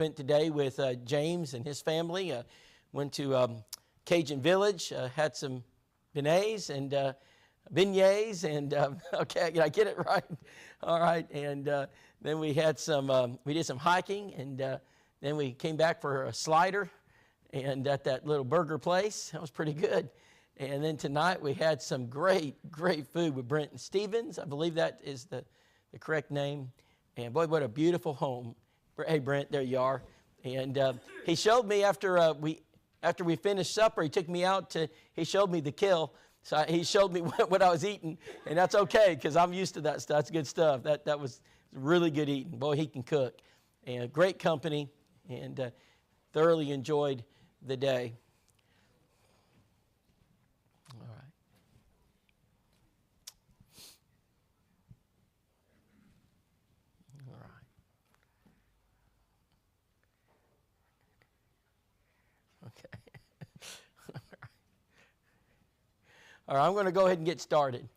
Spent today with James and his family. Went to Cajun Village, had some beignets and okay, did I get it right? All right, and then we had we did some hiking, and then we came back for a slider, and at that little burger place. That was pretty good. And then tonight we had some great food with Brent and Stevens. I believe that is the correct name. And boy, what a beautiful home. Hey, Brent, there you are. And he showed me after we finished supper, he took me out he showed me the kill. So he showed me what I was eating, and that's okay because I'm used to that stuff. That's good stuff. That was really good eating. Boy, he can cook. And great company, and thoroughly enjoyed the day. All right. All right. Okay. All right, I'm going to go ahead and get started.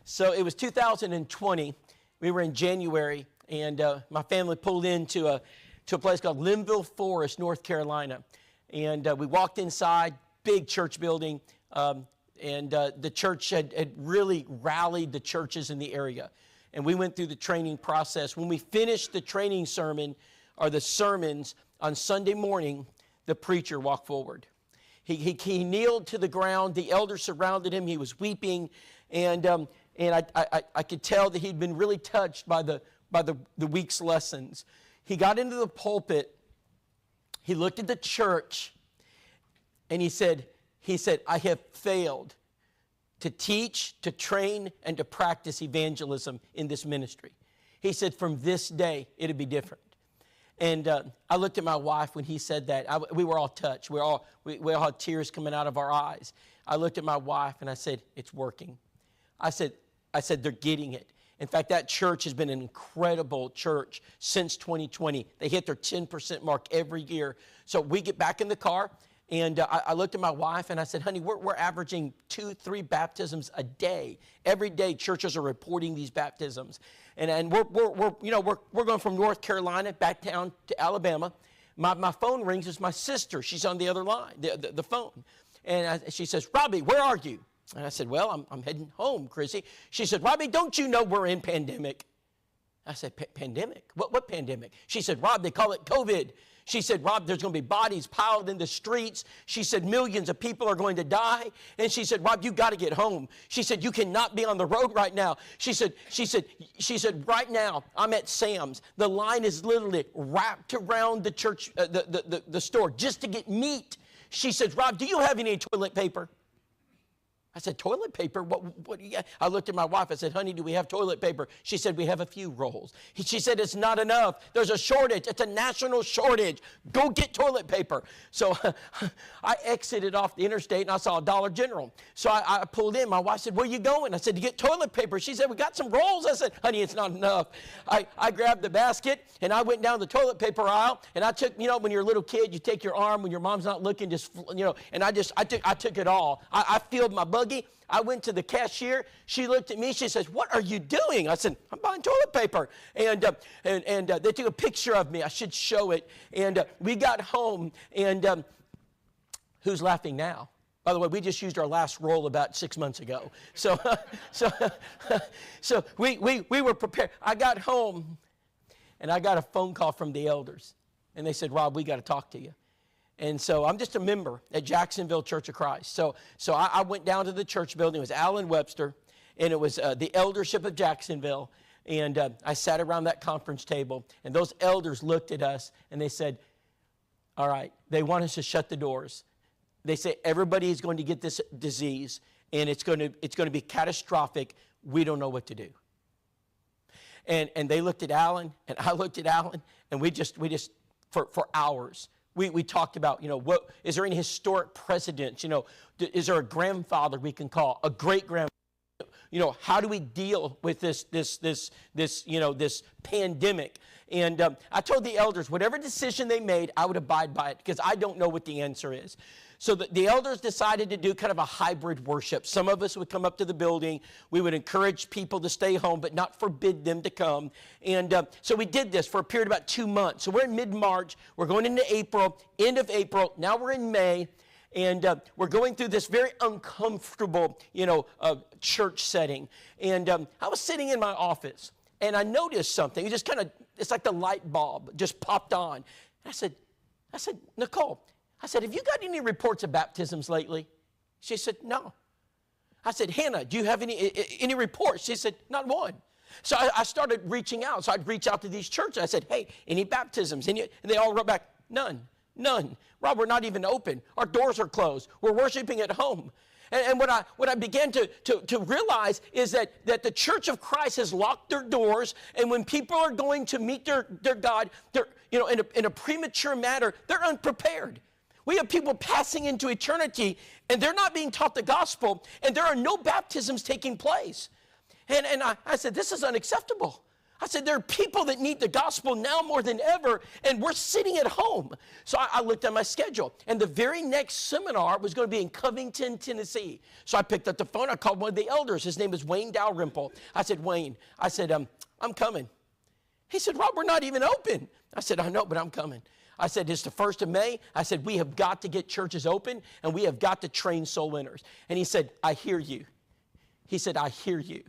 So it was 2020. We were in January, and my family pulled into a place called Linville Forest, North Carolina. And we walked inside, big church building, and the church had really rallied the churches in the area. And we went through the training process. When we finished the training sermon, or the sermons, on Sunday morning, the preacher walked forward. He kneeled to the ground. The elders surrounded him. He was weeping, and I could tell that he'd been really touched by the week's lessons. He got into the pulpit. He looked at the church, and he said, "I have failed to teach, to train, and to practice evangelism in this ministry." He said, "From this day, it'll be different." And I looked at my wife when he said that. We were all touched. We all had tears coming out of our eyes. I looked at my wife and I said, "It's working." I said, "They're getting it." In fact, that church has been an incredible church since 2020. They hit their 10% mark every year. So we get back in the car, and I looked at my wife and I said, "Honey, we're averaging 2-3 baptisms a day. Every day, churches are reporting these baptisms, and we're going from North Carolina back down to Alabama. My phone rings. It's my sister. She's on the other line, the phone, and she says, "Robbie, where are you?" And I said, "Well, I'm heading home, Chrissy." She said, "Robbie, don't you know we're in pandemic?" I said, "Pandemic? What pandemic?" She said, "Rob, they call it COVID." She said, "Rob, there's going to be bodies piled in the streets." She said, "Millions of people are going to die." And she said, "Rob, you got to get home." She said, "You cannot be on the road right now." She said, "Right now, I'm at Sam's. The line is literally wrapped around the church, the store just to get meat." She said, "Rob, do you have any toilet paper?" I said, "Toilet paper? What do you got?" I looked at my wife. I said, "Honey, do we have toilet paper?" She said, "We have a few rolls." She said, "It's not enough. There's a shortage. It's a national shortage. Go get toilet paper." So I exited off the interstate, and I saw a Dollar General. So I pulled in. My wife said, "Where are you going?" I said, "To get toilet paper." She said, "We got some rolls." I said, "Honey, it's not enough." I grabbed the basket, and I went down the toilet paper aisle, and I took, when you're a little kid, you take your arm when your mom's not looking, and I took it all. I filled my buggy. I went to the cashier. She looked at me. She says, "What are you doing?" I said, "I'm buying toilet paper." And they took a picture of me. I should show it. And we got home. And who's laughing now? By the way, we just used our last roll about 6 months ago. So we were prepared. I got home, and I got a phone call from the elders. And they said, "Rob, we got to talk to you." And so I'm just a member at Jacksonville Church of Christ. So I went down to the church building. It was Alan Webster, and it was the eldership of Jacksonville. And I sat around that conference table, and those elders looked at us, and they said, "All right," they want us to shut the doors. They say, "Everybody is going to get this disease, and it's going to be catastrophic. We don't know what to do." And they looked at Alan, and I looked at Alan, and we just for hours. We talked about, what is there any historic precedents? Is there a grandfather we can call, a great-grandfather? How do we deal with this pandemic? And I told the elders, whatever decision they made, I would abide by it because I don't know what the answer is. So the elders decided to do kind of a hybrid worship. Some of us would come up to the building. We would encourage people to stay home, but not forbid them to come. And so we did this for a period of about 2 months. So we're in mid-March. We're going into April, end of April. Now we're in May. And we're going through this very uncomfortable, church setting. And I was sitting in my office, and I noticed something. It just it's like the light bulb just popped on. And I said, Nicole, I said, have you got any reports of baptisms lately? She said, no. I said, Hannah, do you have any reports? She said, not one. So I started reaching out. So I'd reach out to these churches. I said, hey, any baptisms? And they all wrote back, none. Rob, we're not even open. Our doors are closed. We're worshiping at home. And what I began to realize is that the Church of Christ has locked their doors, and when people are going to meet their God, in a premature manner, they're unprepared. We have people passing into eternity, and they're not being taught the gospel, and there are no baptisms taking place. And I said, this is unacceptable. I said, there are people that need the gospel now more than ever, and we're sitting at home. So I looked at my schedule, and the very next seminar was going to be in Covington, Tennessee. So I picked up the phone. I called one of the elders. His name is Wayne Dalrymple. I said, Wayne, I'm coming. He said, Rob, we're not even open. I said, I know, but I'm coming. I said, it's the 1st of May. I said, we have got to get churches open, and we have got to train soul winners. And he said, I hear you. He said, I hear you.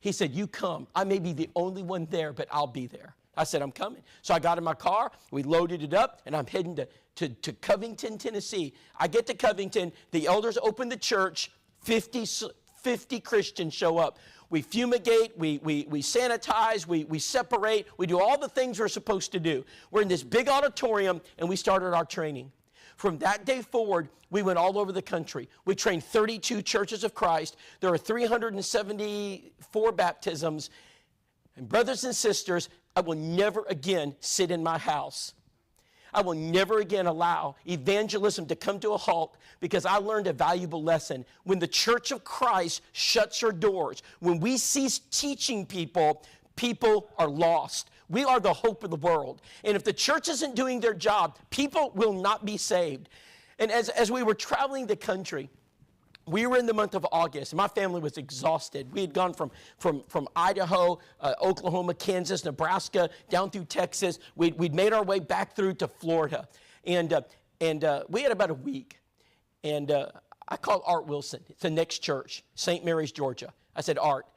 He said, you come. I may be the only one there, but I'll be there. I said, I'm coming. So I got in my car. We loaded it up, and I'm heading to Covington, Tennessee. I get to Covington. The elders open the church. 50 Christians show up. We fumigate. We sanitize. We separate. We do all the things we're supposed to do. We're in this big auditorium, and we started our training. From that day forward, we went all over the country. We trained 32 churches of Christ. There are 374 baptisms. And brothers and sisters, I will never again sit in my house. I will never again allow evangelism to come to a halt, because I learned a valuable lesson. When the Church of Christ shuts her doors, when we cease teaching people, people are lost. We are the hope of the world. And if the church isn't doing their job, people will not be saved. And as we were traveling the country, we were in the month of August. My family was exhausted. We had gone from Idaho, Oklahoma, Kansas, Nebraska, down through Texas. We'd made our way back through to Florida. And we had about a week. And I called Art Wilson. It's the next church, St. Mary's, Georgia. I said, Art,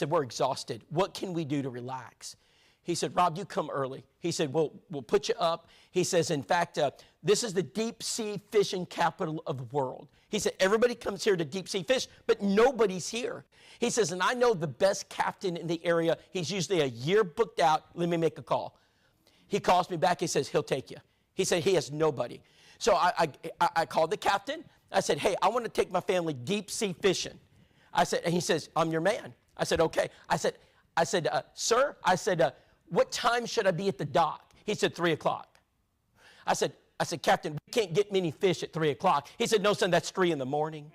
we're exhausted. What can we do to relax? He said, Rob, you come early. He said, we'll put you up. He says, in fact, this is the deep sea fishing capital of the world. He said, everybody comes here to deep sea fish, but nobody's here. He says, and I know the best captain in the area. He's usually a year booked out. Let me make a call. He calls me back. He says, he'll take you. He said, he has nobody. So I called the captain. I said, hey, I want to take my family deep sea fishing. I said, and he says, I'm your man. I said, okay. I said, sir, what time should I be at the dock? He said, 3 o'clock. I said, Captain, we can't get many fish at 3 o'clock. He said, no, son, that's 3 in the morning.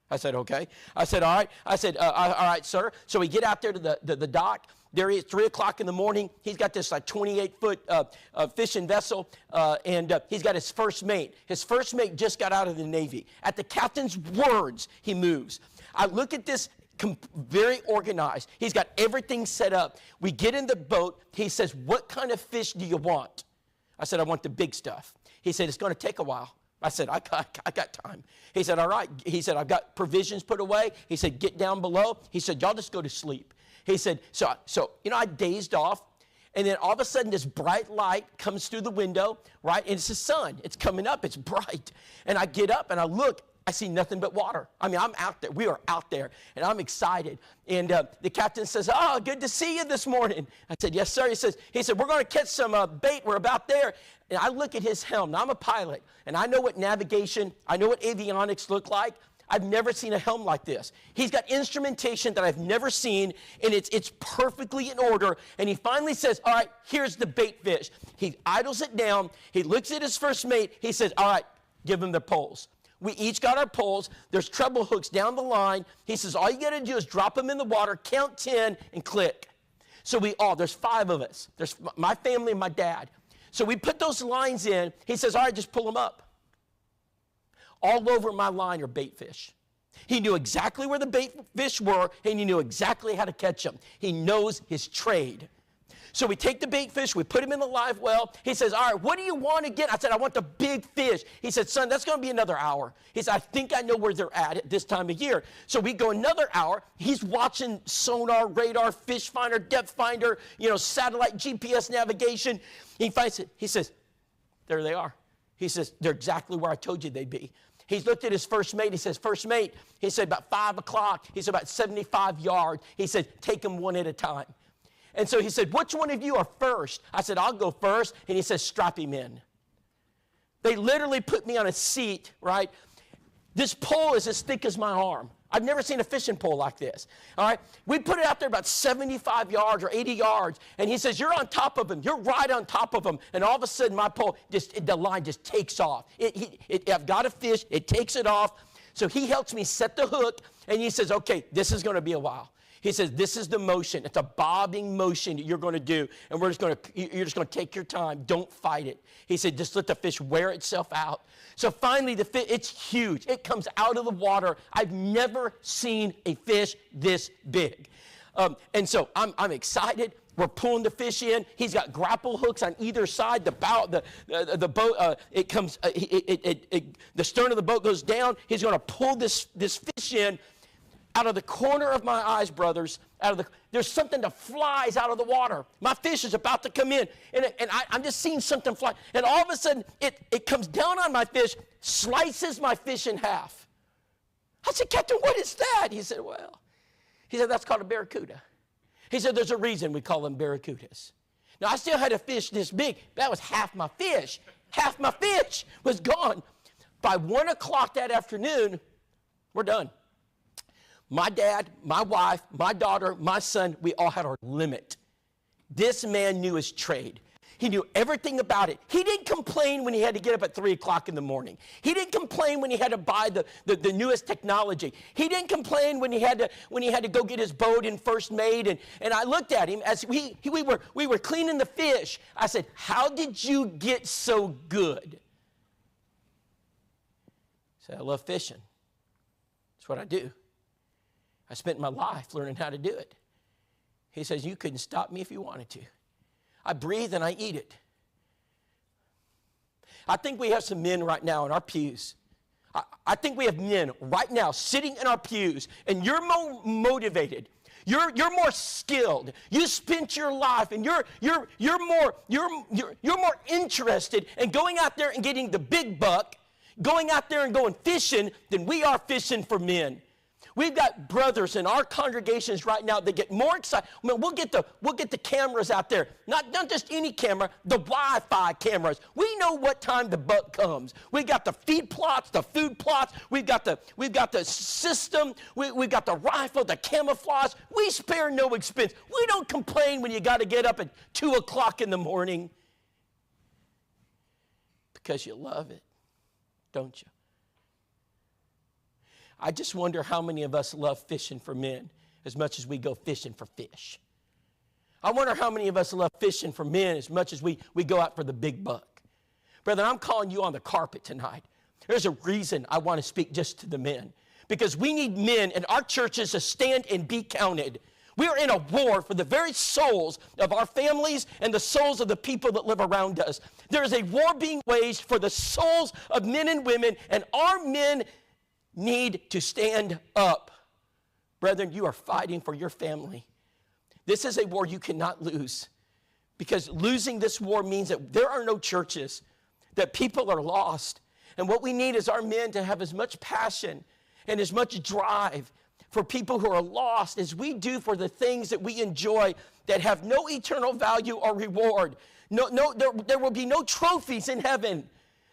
I said, okay. I said, all right. I said, all right, sir. So we get out there to the dock. There he is, 3 o'clock in the morning. He's got this like 28-foot fishing vessel, and he's got his first mate. His first mate just got out of the Navy. At the captain's words, he moves. I look at this, very organized. He's got everything set up. We get in the boat. He says, what kind of fish do you want? I said, I want the big stuff. He said, it's going to take a while. I said, I got time. He said, all right. He said, I've got provisions put away. He said, get down below. He said, y'all just go to sleep. He said, so I dazed off. And then all of a sudden, this bright light comes through the window, right? And it's the sun. It's coming up. It's bright. And I get up and I look. I see nothing but water. I mean, I'm out there. We are out there, and I'm excited. And the captain says, oh, good to see you this morning. I said, yes, sir. He said, we're going to catch some bait. We're about there. And I look at his helm. Now, I'm a pilot, and I know what navigation, I know what avionics look like. I've never seen a helm like this. He's got instrumentation that I've never seen, and it's perfectly in order. And he finally says, all right, here's the bait fish. He idles it down. He looks at his first mate. He says, all right, give him the poles. We each got our poles. There's treble hooks down the line. He says, all you got to do is drop them in the water, count 10, and click. So there's 5 of us. There's my family and my dad. So we put those lines in. He says, all right, just pull them up. all over my line are bait fish. He knew exactly where the bait fish were, and he knew exactly how to catch them. He knows his trade. So we take the bait fish, we put him in the live well. He says, all right, what do you want to get? I said, I want the big fish. He said, son, that's going to be another hour. He said, I think I know where they're at this time of year. So we go another hour. He's watching sonar, radar, fish finder, depth finder, satellite GPS navigation. He finds it. He says, there they are. He says, they're exactly where I told you they'd be. He's looked at his first mate. He says, first mate, he said, about 5 o'clock. He said, about 75 yards. He said, take them one at a time. And so he said, which one of you are first? I said, I'll go first. And he says, strap him in. They literally put me on a seat, right? This pole is as thick as my arm. I've never seen a fishing pole like this, all right? We put it out there about 75 yards or 80 yards, and he says, you're on top of him. You're right on top of him. And all of a sudden, my pole, the line just takes off. I've got a fish. It takes it off. So he helps me set the hook, and he says, okay, this is going to be a while. He says, this is the motion. It's a bobbing motion that you're going to do, and you're just going to take your time. Don't fight it. He said, just let the fish wear itself out. So finally, the fish, it's huge. It comes out of the water. I've never seen a fish this big. And so I'm excited. We're pulling the fish in. He's got grapple hooks on either side. The bow, the boat, the stern of the boat goes down. He's going to pull this fish in. Out of the corner of my eyes, brothers, there's something that flies out of the water. My fish is about to come in, and I'm just seeing something fly. And all of a sudden, it comes down on my fish, slices my fish in half. I said, Captain, what is that? He said, that's called a barracuda. He said, there's a reason we call them barracudas. Now, I still had a fish this big. That was half my fish. Half my fish was gone. By 1 o'clock that afternoon, we're done. My dad, my wife, my daughter, my son, we all had our limit. This man knew his trade. He knew everything about it. He didn't complain when he had to get up at 3 o'clock in the morning. He didn't complain when he had to buy the newest technology. He didn't complain when he had to go get his boat in First Mate. And I looked at him as we were cleaning the fish. I said, how did you get so good? He said, I love fishing. That's what I do. I spent my life learning how to do it. He says, you couldn't stop me if you wanted to. I breathe and I eat it. I think we have some men right now in our pews. I think we have men right now sitting in our pews, and you're more motivated. You're more skilled. You spent your life, and you're more interested in going out there and getting the big buck, going out there and going fishing than we are fishing for men. We've got brothers in our congregations right now that get more excited. I mean, we'll get the cameras out there. Not just any camera, the Wi-Fi cameras. We know what time the buck comes. We got the feed plots, the food plots. We've got the system. We've got the rifle, the camouflage. We spare no expense. We don't complain when you got to get up at 2 o'clock in the morning because you love it, don't you? I just wonder how many of us love fishing for men as much as we go fishing for fish. I wonder how many of us love fishing for men as much as we go out for the big buck. Brother, I'm calling you on the carpet tonight. There's a reason I want to speak just to the men. Because we need men in our churches to stand and be counted. We are in a war for the very souls of our families and the souls of the people that live around us. There is a war being waged for the souls of men and women, and our men need to stand up. Brethren, you are fighting for your family. This is a war you cannot lose, because losing this war means that there are no churches, that people are lost. And what we need is our men to have as much passion and as much drive for people who are lost as we do for the things that we enjoy that have no eternal value or reward. There will be no trophies in heaven.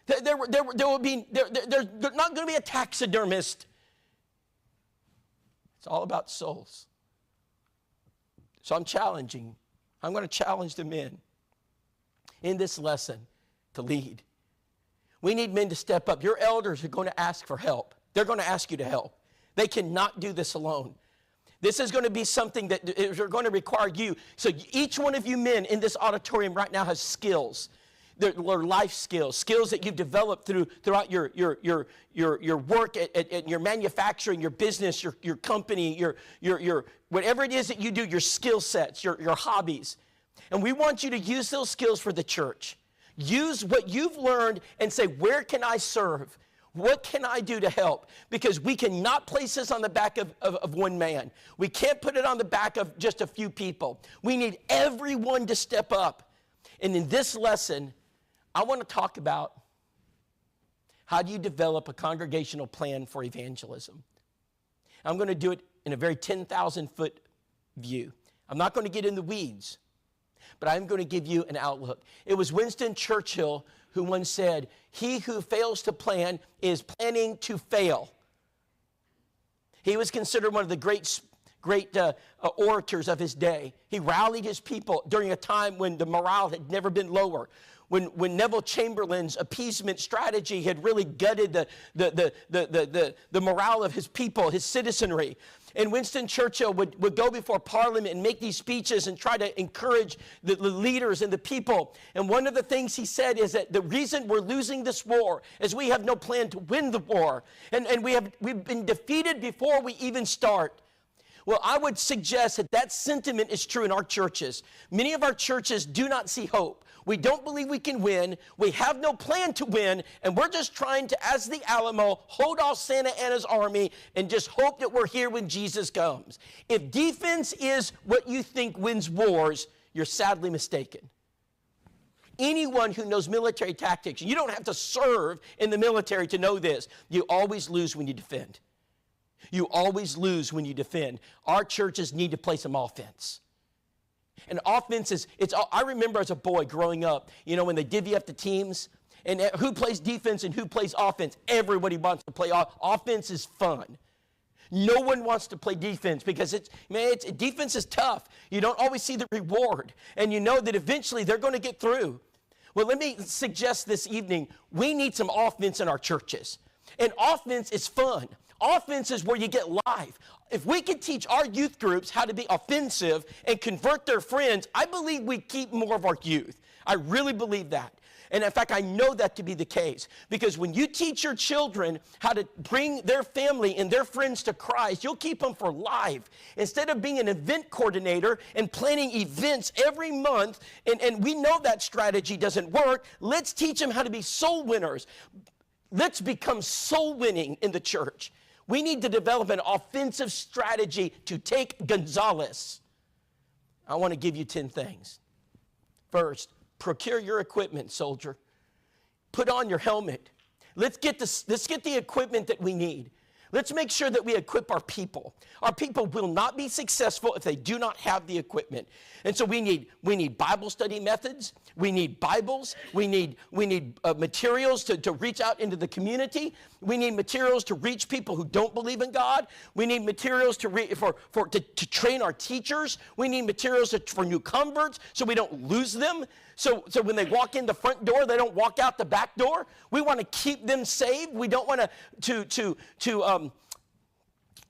There's not going to be a taxidermist. It's all about souls. So I'm going to challenge the men in this lesson to lead. We need men to step up. Your elders are going to ask for help. They're going to ask you to help. They cannot do this alone. This is going to be something that is going to require you. So each one of you men in this auditorium right now has skills. They're life skills, skills that you've developed throughout your work at your manufacturing, your business, your company, your whatever it is that you do, your skill sets, your hobbies. And we want you to use those skills for the church. Use what you've learned and say, where can I serve? What can I do to help? Because we cannot place this on the back of one man. We can't put it on the back of just a few people. We need everyone to step up. And in this lesson, I want to talk about how do you develop a congregational plan for evangelism. I'm going to do it in a very 10,000-foot view. I'm not going to get in the weeds, but I'm going to give you an outlook. It was Winston Churchill who once said, "He who fails to plan is planning to fail." He was considered one of the great orators of his day. He rallied his people during a time when the morale had never been lower. When Neville Chamberlain's appeasement strategy had really gutted the morale of his people, his citizenry. And Winston Churchill would go before Parliament and make these speeches and try to encourage the leaders and the people. And one of the things he said is that the reason we're losing this war is we have no plan to win the war. And we've been defeated before we even start. Well, I would suggest that sentiment is true in our churches. Many of our churches do not see hope. We don't believe we can win. We have no plan to win. And we're just trying to, as the Alamo, hold off Santa Anna's army and just hope that we're here when Jesus comes. If defense is what you think wins wars, you're sadly mistaken. Anyone who knows military tactics, you don't have to serve in the military to know this. You always lose when you defend. You always lose when you defend. Our churches need to play some offense. And offense is, I remember as a boy growing up, when they divvy up the teams, and who plays defense and who plays offense. Everybody wants to play offense is fun. No one wants to play defense because defense is tough. You don't always see the reward. And you know that eventually they're going to get through. Well, let me suggest this evening, we need some offense in our churches. And offense is fun. Offense is where you get live. If we can teach our youth groups how to be offensive and convert their friends, I believe we keep more of our youth. I really believe that. And in fact, I know that to be the case. Because when you teach your children how to bring their family and their friends to Christ, you'll keep them for life. Instead of being an event coordinator and planning events every month, and we know that strategy doesn't work, let's teach them how to be soul winners. Let's become soul winning in the church. We need to develop an offensive strategy to take Gonzales. I want to give you 10 things. First, procure your equipment, soldier. Put on your helmet. Let's get the equipment that we need. Let's make sure that we equip our people. Our people will not be successful if they do not have the equipment. And so we need Bible study methods. We need Bibles. We need materials to reach out into the community. We need materials to reach people who don't believe in God. We need materials to train our teachers. We need materials for new converts so we don't lose them. So when they walk in the front door, they don't walk out the back door. We want to keep them saved. We don't want to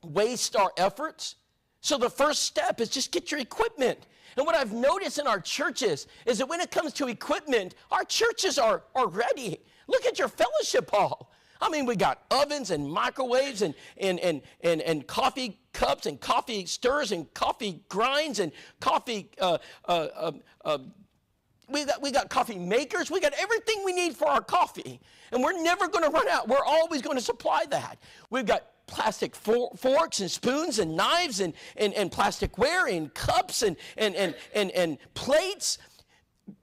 waste our efforts. So the first step is just get your equipment. And what I've noticed in our churches is that when it comes to equipment, our churches are ready. Look at your fellowship hall. I mean, we got ovens and microwaves and coffee cups and coffee stirs and coffee grinds and coffee we got coffee makers. We got everything we need for our coffee. And we're never going to run out. We're always going to supply that. We've got plastic forks and spoons and knives and plasticware and cups and plates.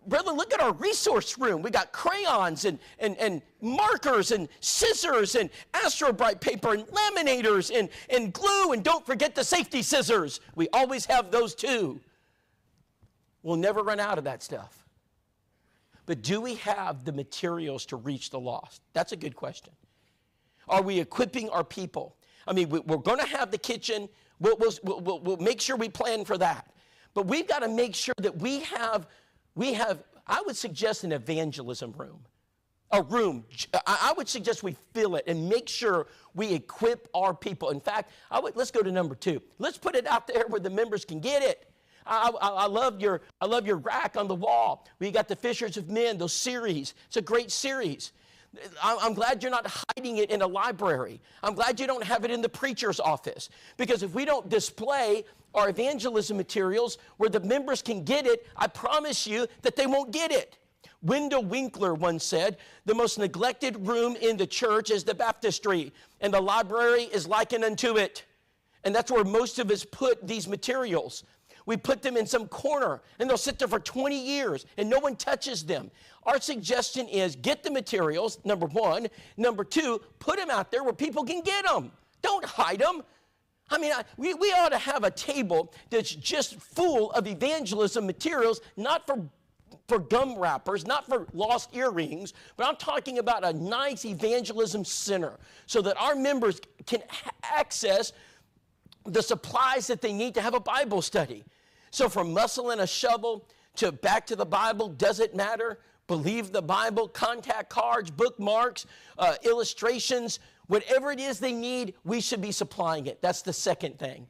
Brother, look at our resource room. We got crayons and markers and scissors and Astro-Brite paper and laminators and glue. And don't forget the safety scissors. We always have those too. We'll never run out of that stuff. But do we have the materials to reach the lost? That's a good question. Are we equipping our people? I mean, we're going to have the kitchen. We'll make sure we plan for that. But we've got to make sure that we have, I would suggest an evangelism room. A room. I would suggest we fill it and make sure we equip our people. In fact, let's go to number 2. Let's put it out there where the members can get it. I love your rack on the wall. We got the Fishers of Men, those series. It's a great series. I'm glad you're not hiding it in a library. I'm glad you don't have it in the preacher's office. Because if we don't display our evangelism materials where the members can get it, I promise you that they won't get it. Wendell Winkler once said, the most neglected room in the church is the baptistry, and the library is likened unto it. And that's where most of us put these materials. We put them in some corner, and they'll sit there for 20 years, and no one touches them. Our suggestion is get the materials, number one. Number two, put them out there where people can get them. Don't hide them. I mean, we ought to have a table that's just full of evangelism materials, not for gum wrappers, not for lost earrings, but I'm talking about a nice evangelism center so that our members can access the supplies that they need to have a Bible study. So from muscle and a shovel to back to the Bible, doesn't matter. Believe the Bible, contact cards, bookmarks, illustrations, whatever it is they need, we should be supplying it. That's the second thing.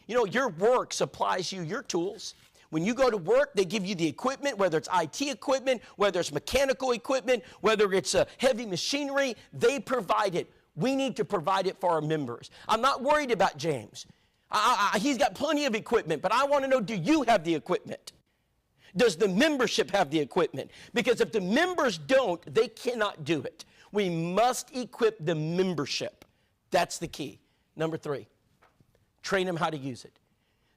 You know, your work supplies you your tools. When you go to work, they give you the equipment, whether it's IT equipment, whether it's mechanical equipment, whether it's heavy machinery, they provide it. We need to provide it for our members. I'm not worried about James. He's got plenty of equipment, but I want to know, do you have the equipment? Does the membership have the equipment? Because if the members don't, they cannot do it. We must equip the membership. That's the key. Number three, train them how to use it.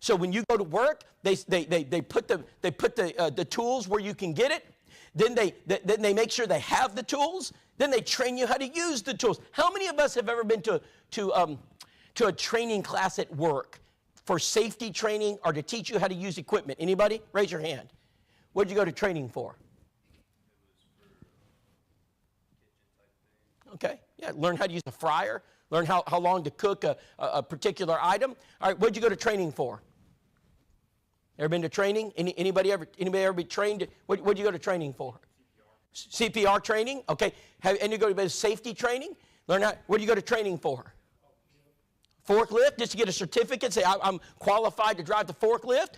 So when you go to work, they put the tools where you can get it. Then they make sure they have the tools. Then they train you how to use the tools. How many of us have ever been to a training class at work for safety training or to teach you how to use equipment? Anybody? Raise your hand. What did you go to training for? Okay, yeah, learn how to use a fryer, learn how long to cook a particular item. All right, what did you go to training for? Ever been to training? Anybody ever be trained? What did you go to training for? CPR training? Okay, and you go to safety training? What do you go to training for? Forklift, just to get a certificate, say I'm qualified to drive the forklift.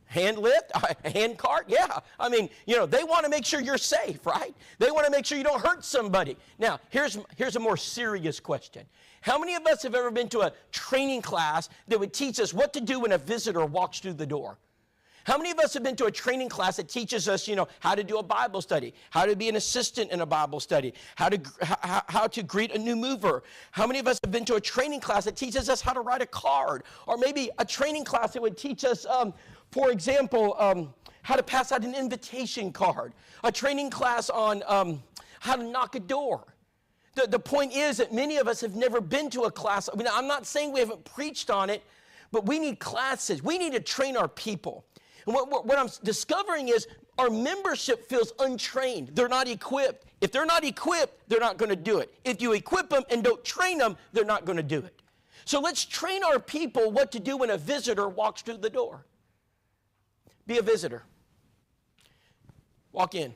Hand lift, hand cart, yeah. I mean, you know, they want to make sure you're safe, right? They want to make sure you don't hurt somebody. Now, here's a more serious question. How many of us have ever been to a training class that would teach us what to do when a visitor walks through the door? How many of us have been to a training class that teaches us, you know, how to do a Bible study, how to be an assistant in a Bible study, how to greet a new mover? How many of us have been to a training class that teaches us how to write a card? Or maybe a training class that would teach us, for example, how to pass out an invitation card, a training class on how to knock a door. The point is that many of us have never been to a class. I mean, I'm not saying we haven't preached on it, but we need classes. We need to train our people. And what I'm discovering is our membership feels untrained. They're not equipped. If they're not equipped, they're not going to do it. If you equip them and don't train them, they're not going to do it. So let's train our people what to do when a visitor walks through the door. Be a visitor. Walk in.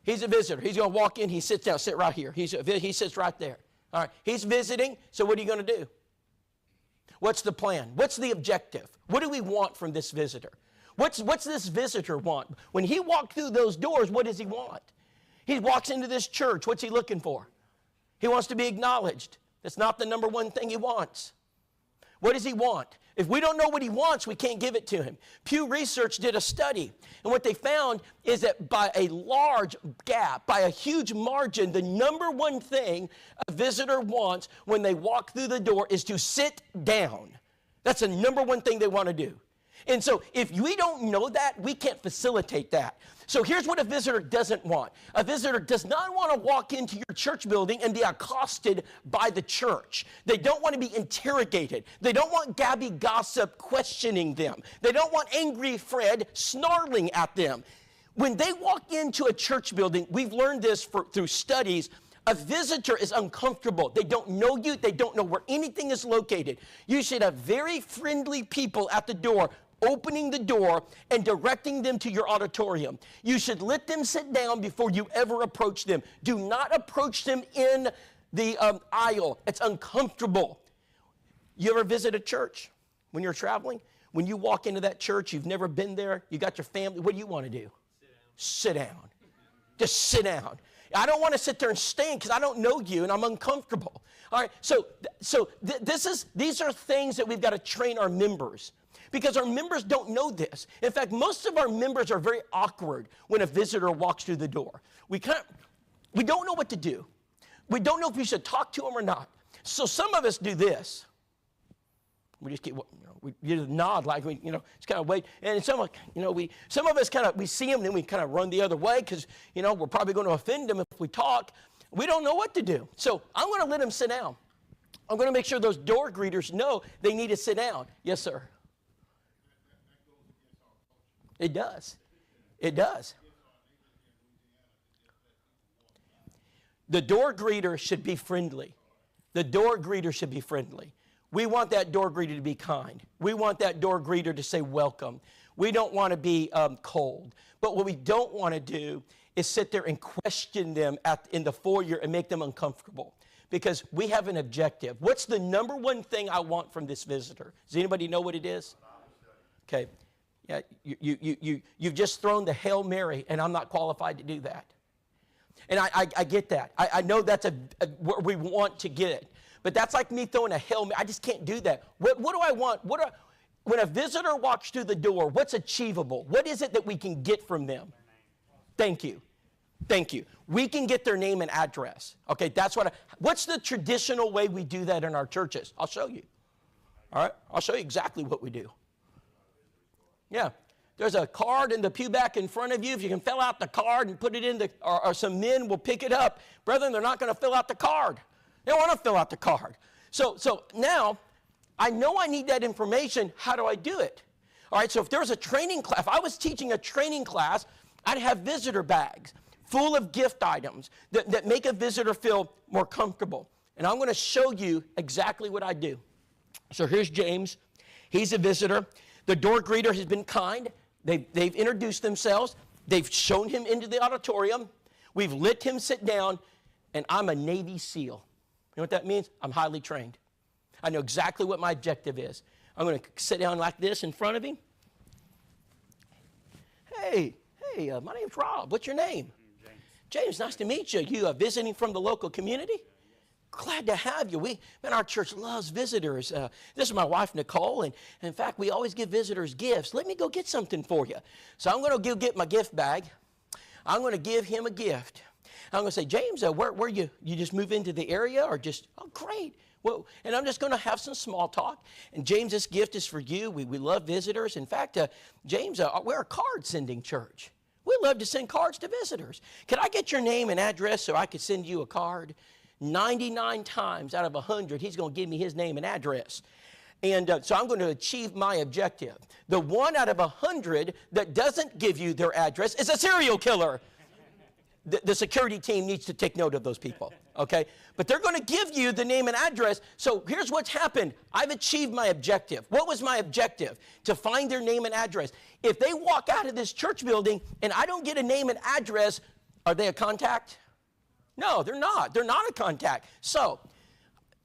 He's a visitor. He's going to walk in. He sits down. Sit right here. He sits right there. All right. He's visiting. So what are you going to do? What's the plan? What's the objective? What do we want from this visitor? What's this visitor want? When he walked through those doors, what does he want? He walks into this church. What's he looking for? He wants to be acknowledged. That's not the number one thing he wants. What does he want? If we don't know what he wants, we can't give it to him. Pew Research did a study, and what they found is that by a large gap, by a huge margin, the number one thing a visitor wants when they walk through the door is to sit down. That's the number one thing they want to do. And so if we don't know that, we can't facilitate that. So here's what a visitor doesn't want. A visitor does not want to walk into your church building and be accosted by the church. They don't want to be interrogated. They don't want Gabby Gossip questioning them. They don't want Angry Fred snarling at them. When they walk into a church building, we've learned this through studies, a visitor is uncomfortable. They don't know you. They don't know where anything is located. You should have very friendly people at the door opening the door and directing them to your auditorium. You should let them sit down before you ever approach them. Do not approach them in the aisle. It's uncomfortable. You ever visit a church when you're traveling? when you walk into that church, you've never been there, you got your family, what do you want to do? Sit down. Just sit down. I don't want to sit there and stand because I don't know you and I'm uncomfortable. All right, these are things that we've got to train our members because our members don't know this. In fact, most of our members are very awkward when a visitor walks through the door. We don't know what to do. We don't know if we should talk to them or not. So some of us do this. We just get, we just nod like we, just kind of wait. And some of us we see them, then we kind of run the other way because, we're probably going to offend them if we talk. We don't know what to do. So I'm going to let them sit down. I'm going to make sure those door greeters know they need to sit down. Yes, sir. It does. It does. The door greeter should be friendly. The door greeter should be friendly. We want that door greeter to be kind. We want that door greeter to say welcome. We don't want to be cold. But what we don't want to do is sit there and question them in the foyer and make them uncomfortable. Because we have an objective. What's the number one thing I want from this visitor? Does anybody know what it is? Okay. Yeah, you've just thrown the Hail Mary, and I'm not qualified to do that. And I get that. I know that's where we want to get it. But that's like me throwing a Hail Mary. I just can't do that. What do I want? When a visitor walks through the door, what's achievable? What is it that we can get from them? Thank you. Thank you. We can get their name and address. Okay, that's what's the traditional way we do that in our churches? I'll show you. All right, I'll show you exactly what we do. Yeah. There's a card in the pew back in front of you. If you can fill out the card and put it in or some men will pick it up. Brethren, they're not going to fill out the card. They don't want to fill out the card. So now, I know I need that information. How do I do it? All right, so if there's a training class, if I was teaching a training class, I'd have visitor bags full of gift items that make a visitor feel more comfortable. And I'm going to show you exactly what I do. So here's James. He's a visitor. The door greeter has been kind. They've introduced themselves. They've shown him into the auditorium. We've let him sit down, and I'm a Navy SEAL. You know what that means? I'm highly trained. I know exactly what my objective is. I'm going to sit down like this in front of him. Hey, my name's Rob. What's your name? James, nice to meet you. You visiting from the local community? Glad to have you. Our church loves visitors. This is my wife, Nicole, and in fact, we always give visitors gifts. Let me go get something for you. So I'm going to get my gift bag. I'm going to give him a gift. I'm going to say, James, where you just move into the area or just, oh, great. Well, and I'm just going to have some small talk. And James, this gift is for you. We love visitors. In fact, James, we're a card-sending church. We love to send cards to visitors. Can I get your name and address so I could send you a card? 99 times out of 100, he's going to give me his name and address. And so I'm going to achieve my objective. The 1 out of 100 that doesn't give you their address is a serial killer. The security team needs to take note of those people, okay? But they're going to give you the name and address. So here's what's happened. I've achieved my objective. What was my objective? To find their name and address. If they walk out of this church building and I don't get a name and address, are they a contact? No, they're not. They're not a contact. So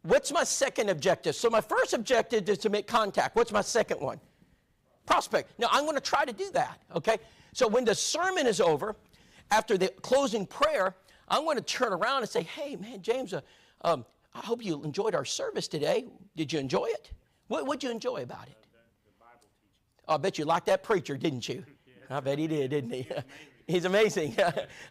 what's my second objective? So my first objective is to make contact. What's my second one? Prospect. Now, I'm going to try to do that, okay? So when the sermon is over, after the closing prayer, I'm going to turn around and say, hey, man, James, I hope you enjoyed our service today. Did you enjoy it? What'd you enjoy about it? The Bible teaching. I bet you liked that preacher, didn't you? Yeah. I bet he did, didn't he? He's amazing.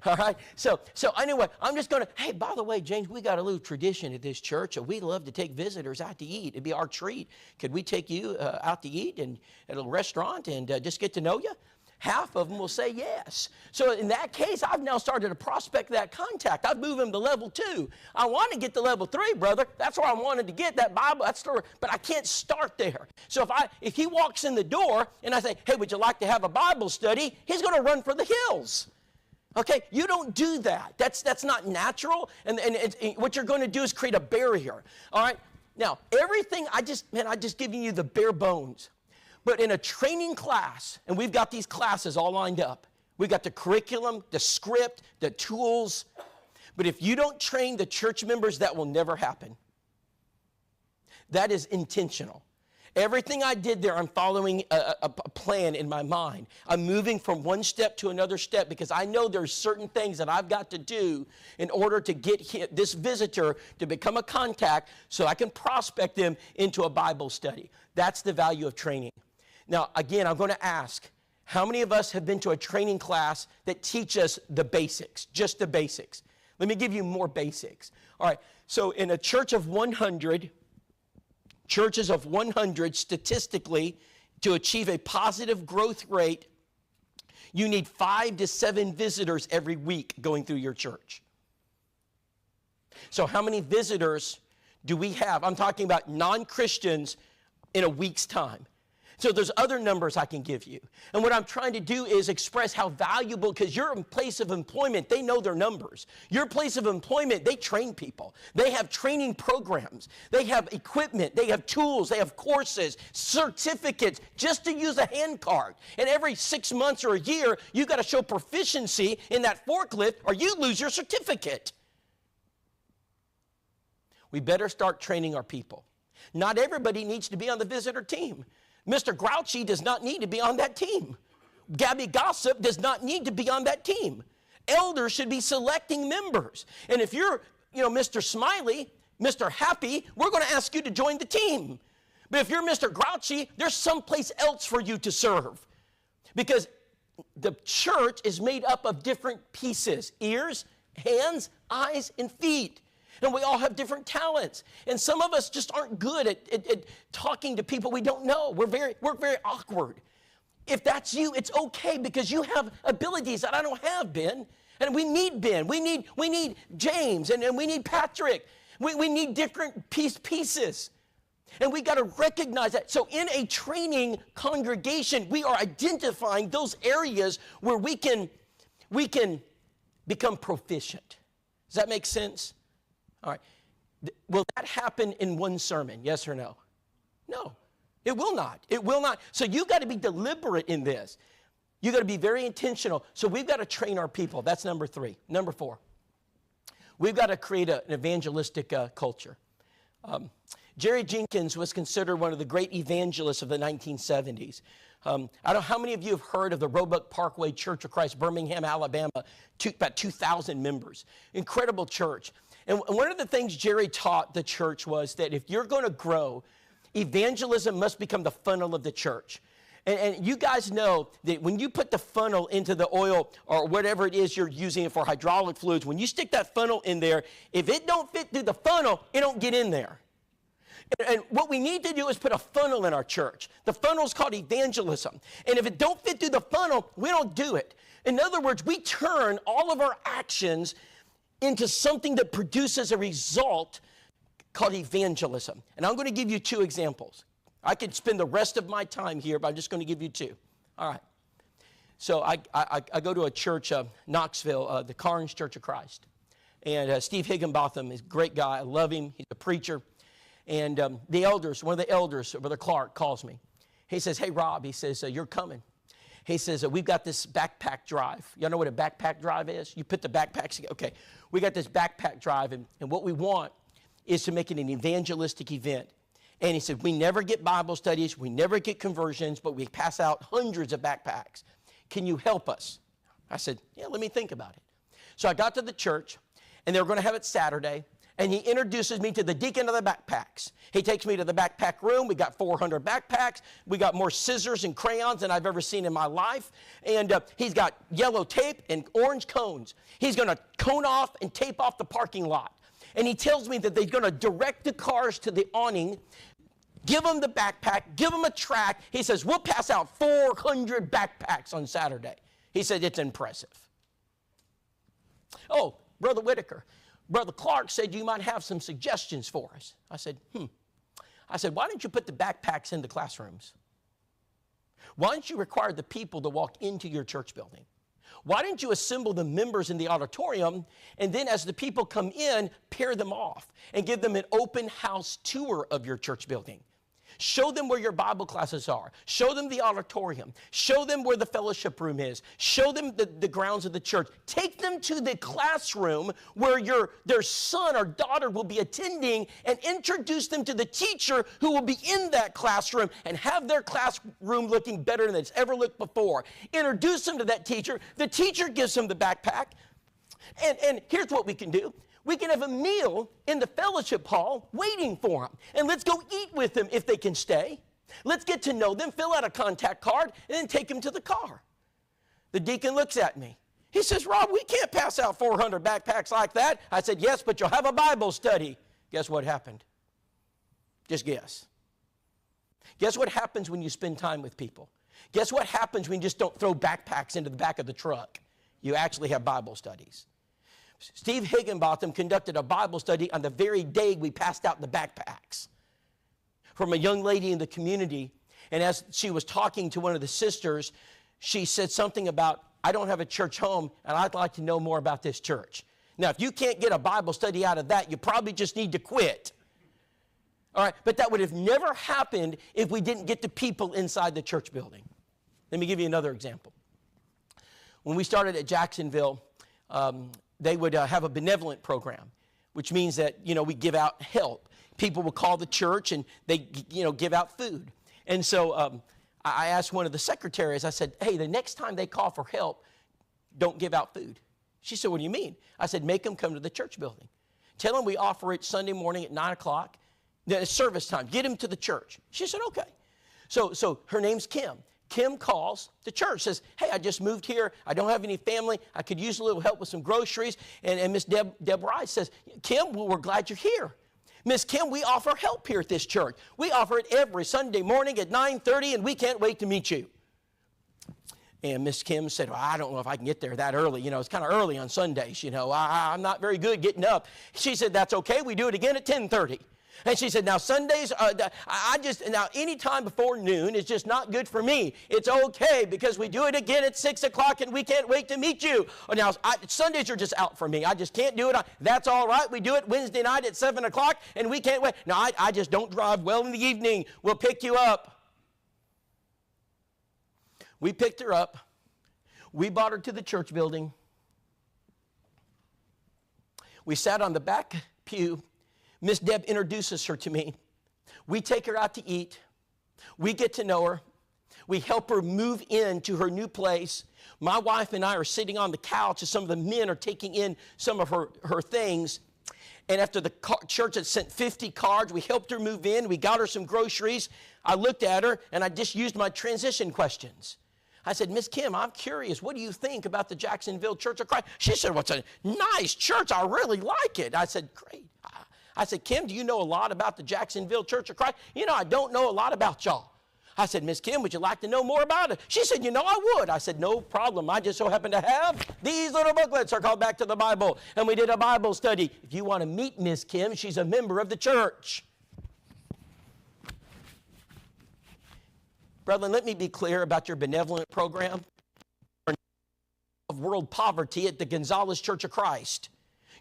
All right. So anyway, I'm just going to, hey, by the way, James, we got a little tradition at this church. We love to take visitors out to eat. It'd be our treat. Could we take you out to eat and at a restaurant and just get to know you? Half of them will say yes. So in that case, I've now started to prospect that contact. I've moved him to level 2. I want to get to level 3, brother. That's where I wanted to get that Bible, that story, but I can't start there. So if he walks in the door and I say, hey, would you like to have a Bible study? He's going to run for the hills. Okay, you don't do that. That's not natural. And what you're going to do is create a barrier. All right. Now, everything I just giving you the bare bones. But in a training class, and we've got these classes all lined up. We've got the curriculum, the script, the tools. But if you don't train the church members, that will never happen. That is intentional. Everything I did there, I'm following a plan in my mind. I'm moving from one step to another step because I know there's certain things that I've got to do in order to get this visitor to become a contact so I can prospect them into a Bible study. That's the value of training. Now, again, I'm going to ask, how many of us have been to a training class that teach us the basics, just the basics? Let me give you more basics. All right, so in a church of 100, churches of 100, statistically, to achieve a positive growth rate, you need 5 to 7 visitors every week going through your church. So how many visitors do we have? I'm talking about non-Christians in a week's time. So there's other numbers I can give you. And what I'm trying to do is express how valuable, because your place of employment, they know their numbers. Your place of employment, they train people. They have training programs. They have equipment. They have tools. They have courses, certificates, just to use a hand cart. And every 6 months or a year, you got to show proficiency in that forklift or you lose your certificate. We better start training our people. Not everybody needs to be on the visitor team. Mr. Grouchy does not need to be on that team. Gabby Gossip does not need to be on that team. Elders should be selecting members. And if you're, Mr. Smiley, Mr. Happy, we're going to ask you to join the team. But if you're Mr. Grouchy, there's someplace else for you to serve. Because the church is made up of different pieces: ears, hands, eyes, and feet. And we all have different talents. And some of us just aren't good at talking to people we don't know. We're very awkward. If that's you, it's okay, because you have abilities that I don't have, Ben. And we need Ben. We need James, and we need Patrick. We need different pieces. And we got to recognize that. So in a training congregation, we are identifying those areas where we can become proficient. Does that make sense? All right. Will that happen in one sermon? Yes or no? No, it will not. It will not. So you got to be deliberate in this. You got to be very intentional. So we've got to train our people. That's number 3. Number 4, we've got to create an evangelistic culture. Jerry Jenkins was considered one of the great evangelists of the 1970s. I don't know how many of you have heard of the Roebuck Parkway Church of Christ, Birmingham, Alabama, about 2,000 members. Incredible church. And one of the things Jerry taught the church was that if you're going to grow, evangelism must become the funnel of the church. And you guys know that when you put the funnel into the oil or whatever it is you're using it for, hydraulic fluids, when you stick that funnel in there, if it don't fit through the funnel, it don't get in there. And what we need to do is put a funnel in our church. The funnel is called evangelism. And if it don't fit through the funnel, we don't do it. In other words, we turn all of our actions into something that produces a result called evangelism. And I'm going to give you 2 examples. I could spend the rest of my time here, but I'm just going to give you 2. All right. So I go to a church, Knoxville, the Carnes Church of Christ. And Steve Higginbotham is a great guy. I love him. He's a preacher. And the elders, one of the elders, Brother Clark, calls me. He says, "Hey, Rob," he says, "you're coming." He says, "We've got this backpack drive." Y'all know what a backpack drive is? You put the backpacks, okay. We got this backpack drive, and what we want is to make it an evangelistic event. And he said, "We never get Bible studies, we never get conversions, but we pass out hundreds of backpacks. Can you help us?" I said, "Yeah, let me think about it." So I got to the church, and they were going to have it Saturday. And he introduces me to the deacon of the backpacks. He takes me to the backpack room. We got 400 backpacks. We got more scissors and crayons than I've ever seen in my life. And he's got yellow tape and orange cones. He's going to cone off and tape off the parking lot. And he tells me that they're going to direct the cars to the awning, give them the backpack, give them a track. He says, "We'll pass out 400 backpacks on Saturday." He said, "It's impressive." "Oh, Brother Whitaker, Brother Clark said you might have some suggestions for us." I said, I said, "Why don't you put the backpacks in the classrooms? Why don't you require the people to walk into your church building? Why don't you assemble the members in the auditorium, and then as the people come in, pair them off and give them an open house tour of your church building? Show them where your Bible classes are. Show them the auditorium. Show them where the fellowship room is. Show them the grounds of the church. Take them to the classroom where their son or daughter will be attending, and introduce them to the teacher who will be in that classroom and have their classroom looking better than it's ever looked before. Introduce them to that teacher. The teacher gives them the backpack. And here's what we can do. We can have a meal in the fellowship hall waiting for them. And let's go eat with them if they can stay. Let's get to know them, fill out a contact card, and then take them to the car. The deacon looks at me. He says, Rob, we can't pass out 400 backpacks like that. I said, yes, but you'll have a Bible study. Guess what happened? Just guess. Guess what happens when you spend time with people? Guess what happens when you just don't throw backpacks into the back of the truck? You actually have Bible studies. Steve Higginbotham conducted a Bible study on the very day we passed out the backpacks from a young lady in the community. And as she was talking to one of the sisters, she said something about, I don't have a church home, and I'd like to know more about this church. Now, if you can't get a Bible study out of that, you probably just need to quit. All right, but that would have never happened if we didn't get the people inside the church building. Let me give you another example. When we started at Jacksonville, they would have a benevolent program, which means that, we give out help. People will call the church and they, give out food. And so I asked one of the secretaries, I said, hey, the next time they call for help, don't give out food. She said, what do you mean? I said, make them come to the church building. Tell them we offer it Sunday morning at 9 o'clock. Then it's service time. Get them to the church. She said, okay. So her name's Kim. Kim calls the church, says, hey, I just moved here. I don't have any family. I could use a little help with some groceries. And Miss Deb Rice says, Kim, well, we're glad you're here. Miss Kim, we offer help here at this church. We offer it every Sunday morning at 9:30, and we can't wait to meet you. And Miss Kim said, well, I don't know if I can get there that early. It's kind of early on Sundays. I'm not very good getting up. She said, that's okay. We do it again at 10:30. And she said, now Sundays, now any time before noon is just not good for me. It's okay because we do it again at 6 o'clock and we can't wait to meet you. Now, Sundays are just out for me. I just can't do it. That's all right. We do it Wednesday night at 7 o'clock and we can't wait. Now, I just don't drive well in the evening. We'll pick you up. We picked her up. We brought her to the church building. We sat on the back pew. Miss Deb introduces her to me. We take her out to eat. We get to know her. We help her move into her new place. My wife and I are sitting on the couch as some of the men are taking in some of her things. And after the church had sent 50 cards, we helped her move in. We got her some groceries. I looked at her, and I just used my transition questions. I said, Miss Kim, I'm curious. What do you think about the Jacksonville Church of Christ? She said, well, it's a nice church. I really like it. I said, great. I said, Kim, do you know a lot about the Jacksonville Church of Christ? I don't know a lot about y'all. I said, Miss Kim, would you like to know more about it? She said, I would. I said, no problem. I just so happen to have these little booklets are called Back to the Bible. And we did a Bible study. If you want to meet Miss Kim, she's a member of the church. Brethren, let me be clear about your benevolent program of world poverty at the Gonzales Church of Christ.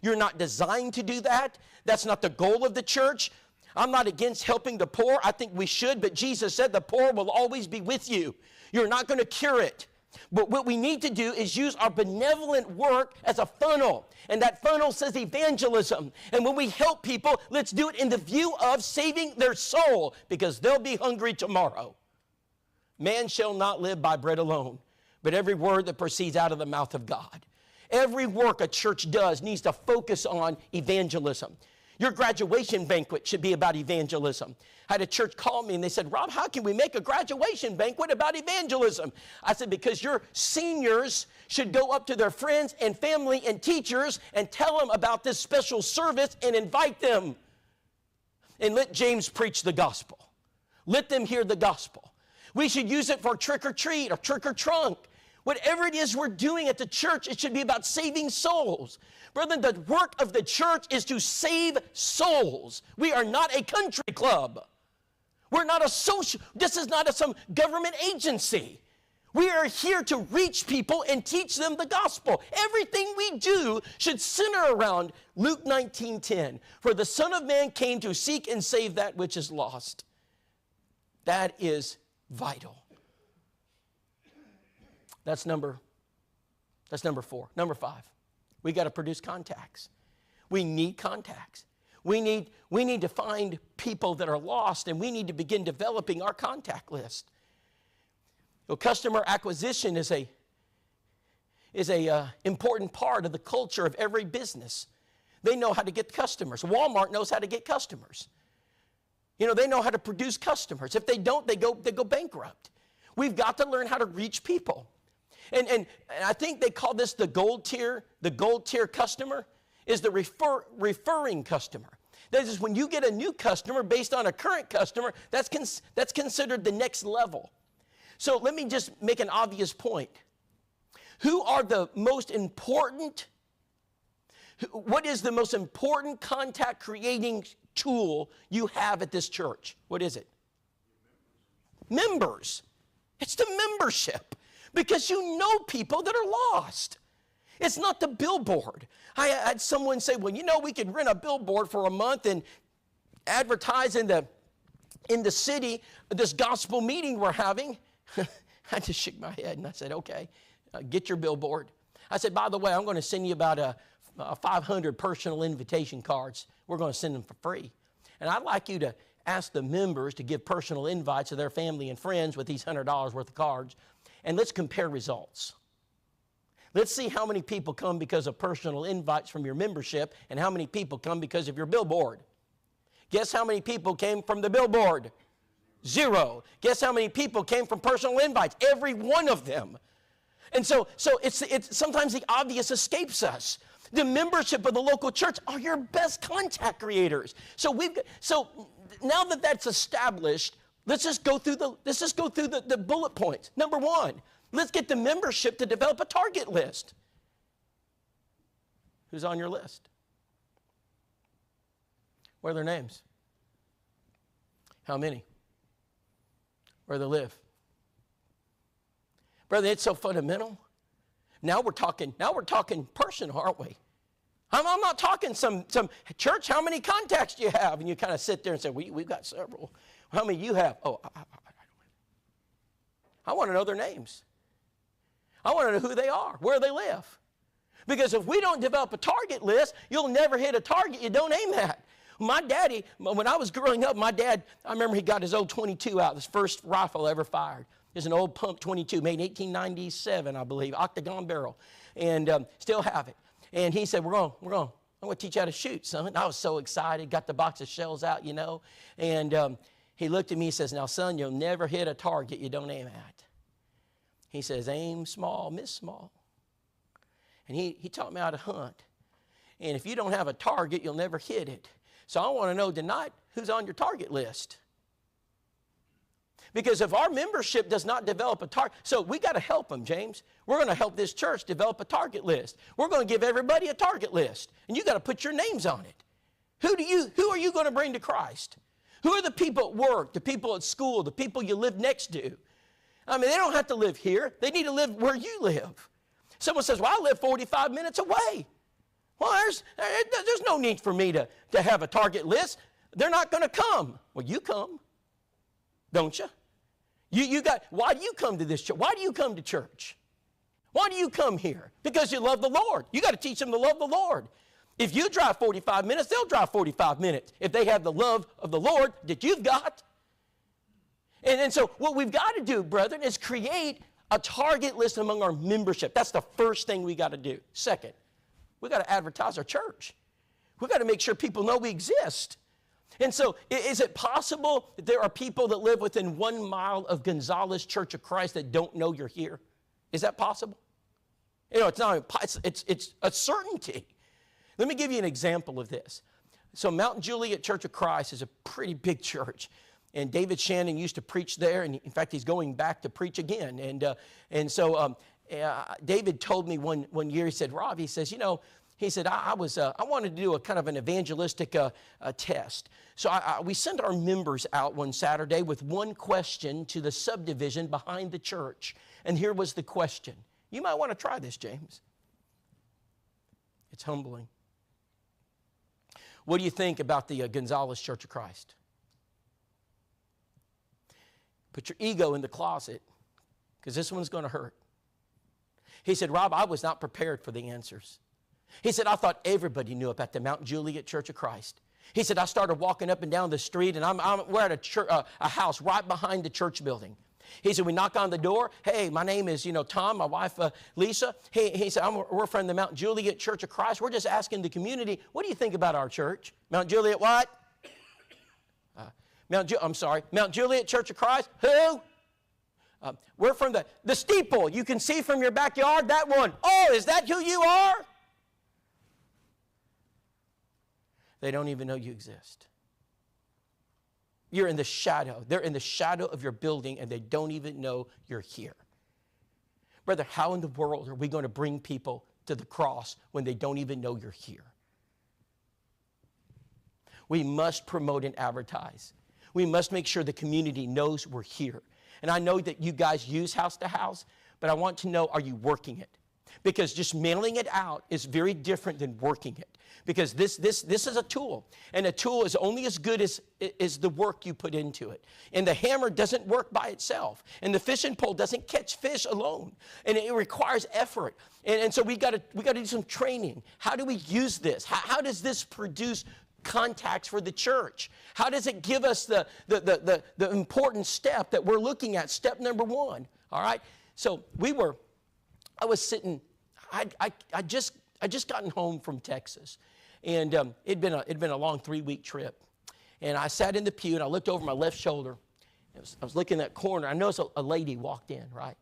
You're not designed to do that. That's not the goal of the church. I'm not against helping the poor. I think we should, but Jesus said the poor will always be with you. You're not going to cure it. But what we need to do is use our benevolent work as a funnel. And that funnel says evangelism. And when we help people, let's do it in the view of saving their soul, because they'll be hungry tomorrow. Man shall not live by bread alone, but every word that proceeds out of the mouth of God. Every work a church does needs to focus on evangelism. Your graduation banquet should be about evangelism. I had a church call me and they said, Rob, how can we make a graduation banquet about evangelism? I said, because your seniors should go up to their friends and family and teachers and tell them about this special service and invite them. And let James preach the gospel. Let them hear the gospel. We should use it for trick or treat or trick or trunk. Whatever it is we're doing at the church, it should be about saving souls. Brethren, the work of the church is to save souls. We are not a country club. We're not a social, this is not some government agency. We are here to reach people and teach them the gospel. Everything we do should center around Luke 19:10. For the Son of Man came to seek and save that which is lost. That is vital. That's number 4. Number 5, we got to produce contacts. We need contacts. We need to find people that are lost, and we need to begin developing our contact list. So customer acquisition is a important part of the culture of every business. They know how to get customers. Walmart knows how to get customers. You know, they know how to produce customers. If they don't, they go bankrupt. We've got to learn how to reach people. And I think they call this the gold tier. The gold tier customer is the referring customer. That is, when you get a new customer based on a current customer, that's considered the next level. So let me just make an obvious point. Who are the most important? What is the most important contact creating tool you have at this church? What is it? Members. It's the membership. Because you know people that are lost. It's not the billboard. I had someone say, well, you know, we could rent a billboard for a month and advertise in the city this gospel meeting we're having. I just shook my head and I said, okay, get your billboard. I said, by the way, I'm going to send you about 500 personal invitation cards. We're going to send them for free. And I'd like you to ask the members to give personal invites to their family and friends with these $100 worth of cards. And let's compare results. Let's see how many people come because of personal invites from your membership and how many people come because of your billboard. Guess how many people came from the billboard? 0. Guess how many people came from personal invites? Every one of them. And so it's sometimes the obvious escapes us. The membership of the local church are your best contact creators. So now that that's established, let's just go through the bullet points. Number 1, let's get the membership to develop a target list. Who's on your list? What are their names? How many? Where they live? Brother, it's so fundamental. Now we're talking personal, aren't we? I'm not talking some church, how many contacts do you have? And you kind of sit there and say, we've got several. How many you have? Oh, I want to know their names. I want to know who they are, where they live. Because if we don't develop a target list, you'll never hit a target you don't aim at. My daddy, when I was growing up, my dad, I remember he got his old .22 out, his first rifle ever fired. It's an old pump .22, made in 1897, I believe, octagon barrel, and still have it. And he said, I'm going to teach you how to shoot, son. I was so excited, got the box of shells out, you know, and he looked at me and says, now, son, you'll never hit a target you don't aim at. He says, aim small, miss small. And he taught me how to hunt. And if you don't have a target, you'll never hit it. So I want to know tonight, who's on your target list? Because if our membership does not develop a target, so we got to help them, James. We're going to help this church develop a target list. We're going to give everybody a target list. And you got to put your names on it. Who are you going to bring to Christ? Who are the people at work, the people at school, the people you live next to? I mean, they don't have to live here. They need to live where you live. Someone says, well, I live 45 minutes away. Well, there's no need for me to have a target list. They're not going to come. Well, you come, don't you? Why do you come to this church? Why do you come to church? Why do you come here? Because you love the Lord. You got to teach them to love the Lord. If you drive 45 minutes, they'll drive 45 minutes if they have the love of the Lord that you've got. And so what we've got to do, brethren, is create a target list among our membership. That's the first thing we got to do. Second, we got to advertise our church. We got to make sure people know we exist. And so is it possible that there are people that live within 1 mile of Gonzales Church of Christ that don't know you're here? Is that possible? You know, it's a certainty. Let me give you an example of this. So Mount Juliet Church of Christ is a pretty big church. And David Shannon used to preach there. And in fact, he's going back to preach again. And so David told me one year, he said, Rob, he says, you know, he said, I wanted to do a kind of an evangelistic test. So we sent our members out one Saturday with one question to the subdivision behind the church. And here was the question. You might want to try this, James. It's humbling. What do you think about the Gonzales Church of Christ? Put your ego in the closet, because this one's going to hurt. He said, Rob, I was not prepared for the answers. He said, I thought everybody knew about the Mount Juliet Church of Christ. He said, I started walking up and down the street, and we're at a house right behind the church building. He said, we knock on the door. Hey, my name is, Tom, my wife, Lisa. He said, we're from the Mount Juliet Church of Christ. We're just asking the community, what do you think about our church? Mount Juliet what? Mount Juliet Church of Christ. Who? We're from the steeple. You can see from your backyard, that one. Oh, is that who you are? They don't even know you exist. You're in the shadow. They're in the shadow of your building, and they don't even know you're here. Brother, how in the world are we going to bring people to the cross when they don't even know you're here? We must promote and advertise. We must make sure the community knows we're here. And I know that you guys use House to House, but I want to know, are you working it? Because just mailing it out is very different than working it. Because this is a tool, and a tool is only as good as the work you put into it. And the hammer doesn't work by itself, and the fishing pole doesn't catch fish alone, and it requires effort. And so we got to do some training. How do we use this? How does this produce contacts for the church? How does it give us the important step that we're looking at? Step number one. All right. So I was sitting. I just gotten home from Texas, and it'd been a long 3-week trip. And I sat in the pew, and I looked over my left shoulder. I was looking in that corner. I noticed a lady walked in, right?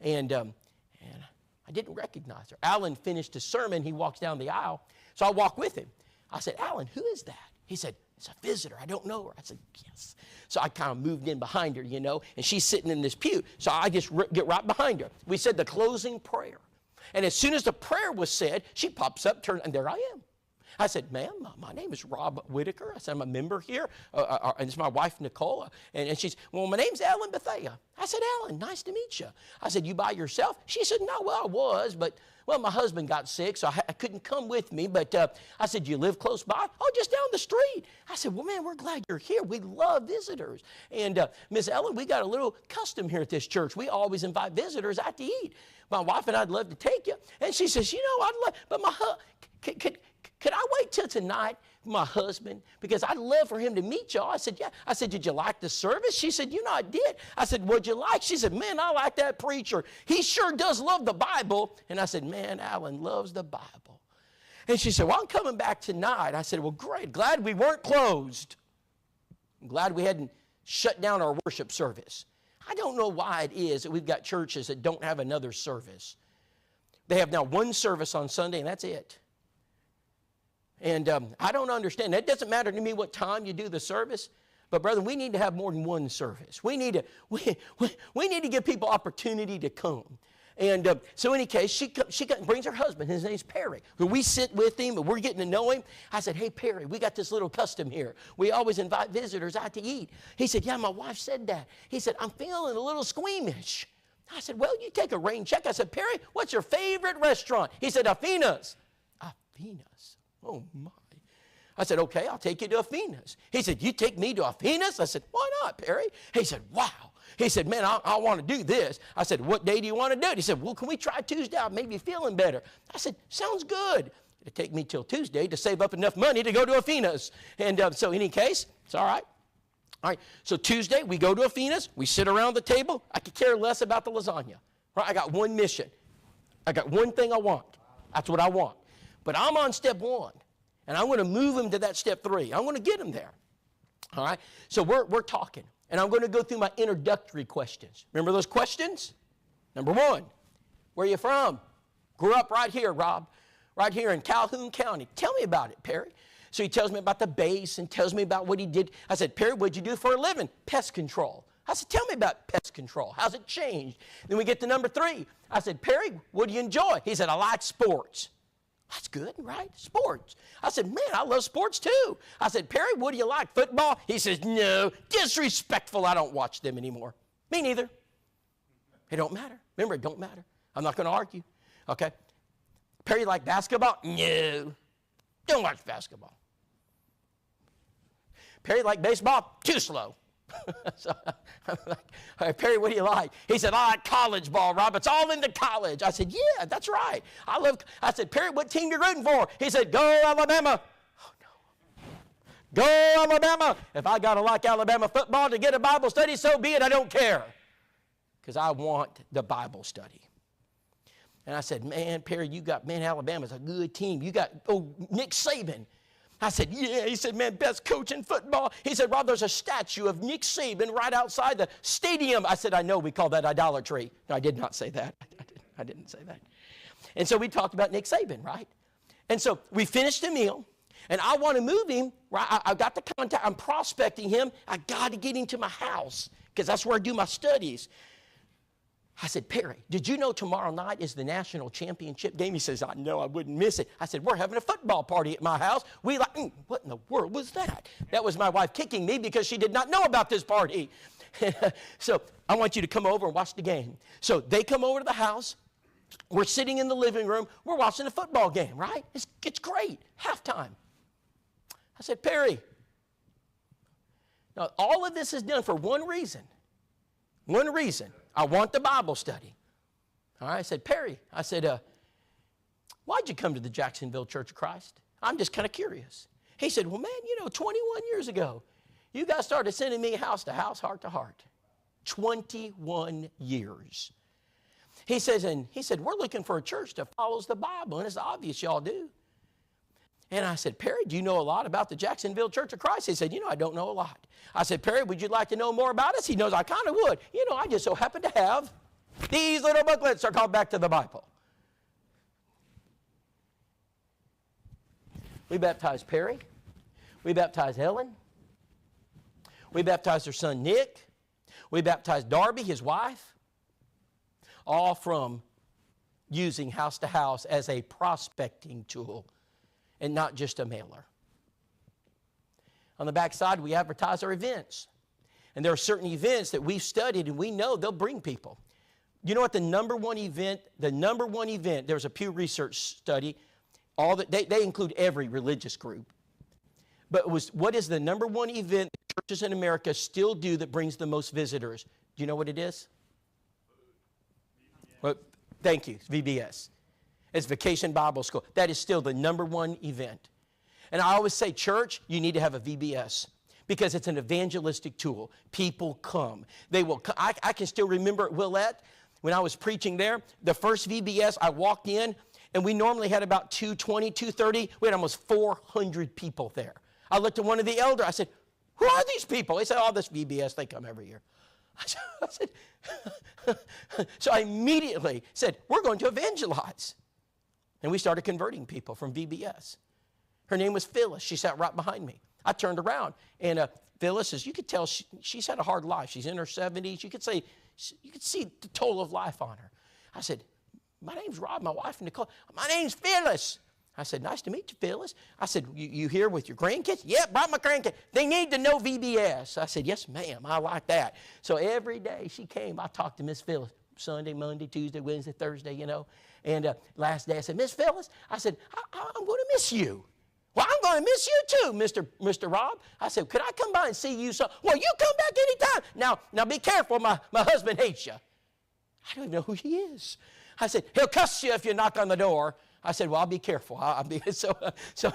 And I didn't recognize her. Alan finished his sermon. He walks down the aisle. So I walk with him. I said, Alan, who is that? He said, it's a visitor. I don't know her. I said, yes. So I kind of moved in behind her, and she's sitting in this pew. So I just get right behind her. We said the closing prayer. And as soon as the prayer was said, she pops up, and there I am. I said, ma'am, my name is Rob Whitaker. I said, I'm a member here. And it's my wife, Nicole. And she's, well, my name's Ellen Bethea. I said, Ellen, nice to meet you. I said, you by yourself? She said, no, well, I was, but, well, my husband got sick, so I couldn't come with me. But I said, you live close by? Oh, just down the street. I said, well, man, we're glad you're here. We love visitors. And Miss Ellen, we got a little custom here at this church. We always invite visitors out to eat. My wife and I'd love to take you. And she says, I'd love, but could I wait till tonight for my husband? Because I'd love for him to meet y'all. I said, yeah. I said, did you like the service? She said, I did. I said, what'd you like? She said, man, I like that preacher. He sure does love the Bible. And I said, man, Alan loves the Bible. And she said, well, I'm coming back tonight. I said, well, great. Glad we weren't closed. I'm glad we hadn't shut down our worship service. I don't know why it is that we've got churches that don't have another service. They have now one service on Sunday, and that's it. And I don't understand. It doesn't matter to me what time you do the service, but brother, we need to have more than one service. We need to give people opportunity to come. And so in any case, she brings her husband. His name's Perry. We sit with him, and we're getting to know him. I said, hey, Perry, we got this little custom here. We always invite visitors out to eat. He said, yeah, my wife said that. He said, I'm feeling a little squeamish. I said, well, you take a rain check. I said, Perry, what's your favorite restaurant? He said, Afina's. Afina's. Oh, my. I said, okay, I'll take you to Afina's. He said, you take me to Afina's? I said, why not, Perry? He said, wow. He said, man, I want to do this. I said, what day do you want to do it? He said, well, can we try Tuesday? I may be feeling better. I said, sounds good. It'd take me till Tuesday to save up enough money to go to Afina's. And so in any case, it's all right. All right, so Tuesday, we go to Afina's. We sit around the table. I could care less about the lasagna. Right? I got one mission. I got one thing I want. That's what I want. But I'm on step 1, and I'm going to move him to that step 3. I'm going to get him there. All right, so we're talking. And I'm going to go through my introductory questions. Remember those questions? Number 1, where are you from? Grew up right here, Rob, right here in Calhoun County. Tell me about it, Perry. So he tells me about the base and tells me about what he did. I said, Perry, what'd you do for a living? Pest control. I said, tell me about pest control. How's it changed? Then we get to number 3. I said, Perry, what do you enjoy? He said, I like sports. That's good, right? Sports. I said, man, I love sports too. I said, Perry, what do you like? Football? He says, no, disrespectful. I don't watch them anymore. Me neither. It don't matter. Remember, it don't matter. I'm not going to argue. Okay? Perry, like basketball? No. Don't watch basketball. Perry, like baseball? Too slow. So I'm like, all right, Perry, what do you like? He said, I like college ball, Rob. It's all into college. I said, yeah, that's right. I said, Perry, what team you rooting for? He said, go Alabama. Oh, no. Go Alabama. If I got to like Alabama football to get a Bible study, so be it. I don't care. Because I want the Bible study. And I said, man, Perry, Alabama's a good team. You got, Nick Saban. I said, yeah. He said, man, best coach in football. He said, Rob, there's a statue of Nick Saban right outside the stadium. I said, I know, we call that idolatry. No, I did not say that. I didn't say that. And so we talked about Nick Saban, right? And so we finished the meal, and I want to move him, right? I got the contact. I'm prospecting him. I got to get him to my house because that's where I do my studies. I said, Perry, did you know tomorrow night is the national championship game? He says, I know, I wouldn't miss it. I said, we're having a football party at my house. What in the world was that? That was my wife kicking me because she did not know about this party. So I want you to come over and watch the game. So they come over to the house. We're sitting in the living room. We're watching a football game, right? It's great. Halftime. I said, Perry, now all of this is done for one reason. One reason. I want the Bible study. All right, I said, Perry, why'd you come to the Jacksonville Church of Christ? I'm just kind of curious. He said, well, man, 21 years ago, you guys started sending me house to house, heart to heart. 21 years. He said, we're looking for a church that follows the Bible, and it's obvious y'all do. And I said, Perry, do you know a lot about the Jacksonville Church of Christ? He said, I don't know a lot. I said, Perry, would you like to know more about us? He knows I kind of would. I just so happen to have these little booklets are called Back to the Bible. We baptized Perry. We baptized Helen. We baptized her son Nick. We baptized Darby, his wife. All from using house to house as a prospecting tool and not just a mailer. On the back side, we advertise our events. And there are certain events that we've studied and we know they'll bring people. You know what the number one event, there's a Pew Research study, they include every religious group. But what is the number one event that churches in America still do that brings the most visitors? Do you know what it is? Well, thank you, VBS. It's Vacation Bible School. That is still the number one event. And I always say, church, you need to have a VBS because it's an evangelistic tool. People come. They will. I can still remember at Willette when I was preaching there, the first VBS, I walked in, and we normally had about 220, 230. We had almost 400 people there. I looked at one of the elders. I said, who are these people? He said, this VBS, they come every year. I said, so I immediately said, we're going to evangelize. And we started converting people from VBS. Her name was Phyllis. She sat right behind me. I turned around, and Phyllis, as you could tell, she's had a hard life. She's in her 70s. You could see the toll of life on her. I said, my name's Rob, my wife Nicole. My name's Phyllis. I said, nice to meet you, Phyllis. I said, you here with your grandkids? Yeah, brought my grandkids. They need to know VBS. I said, yes, ma'am, I like that. So every day she came, I talked to Miss Phyllis. Sunday, Monday, Tuesday, Wednesday, Thursday, And last day I said, Miss Phyllis, I said, I'm going to miss you. Well, I'm going to miss you too, Mr. Rob. I said, could I come by and see you? Well, you come back anytime. Now be careful. My husband hates you. I don't even know who he is. I said, he'll cuss you if you knock on the door. I said, well, I'll be careful. So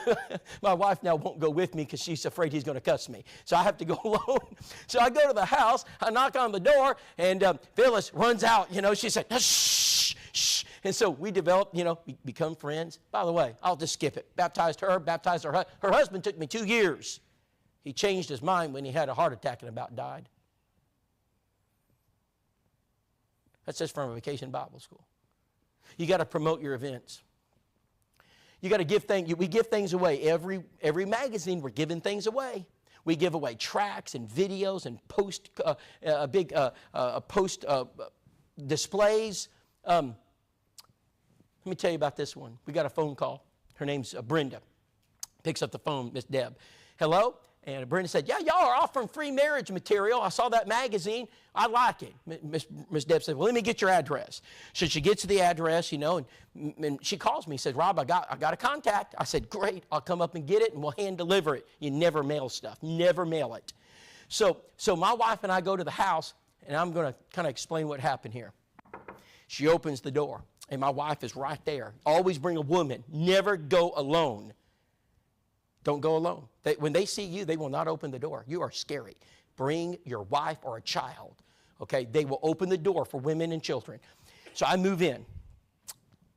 my wife now won't go with me because she's afraid he's going to cuss me. So I have to go alone. So I go to the house. I knock on the door, and Phyllis runs out. She said, shh, shh. And so we developed, we become friends. By the way, I'll just skip it. Baptized her husband. Her husband took me 2 years. He changed his mind when he had a heart attack and about died. That's just from a Vacation Bible School. You got to promote your events. You got to give things. We give things away. Every magazine, we're giving things away. We give away tracts and videos and post displays. Let me tell you about this one. We got a phone call. Her name's Brenda. Picks up the phone, Miss Deb. Hello? And Brenda said, yeah, y'all are offering free marriage material. I saw that magazine. I like it. Miss Deb said, well, let me get your address. So she gets the address, and she calls me. Says, Rob, I got a contact. I said, great. I'll come up and get it, and we'll hand deliver it. You never mail stuff. Never mail it. So my wife and I go to the house, and I'm going to kind of explain what happened here. She opens the door, and my wife is right there. Always bring a woman. Never go alone. Don't go alone. When they see you, they will not open the door. You are scary. Bring your wife or a child. Okay? They will open the door for women and children. So I move in.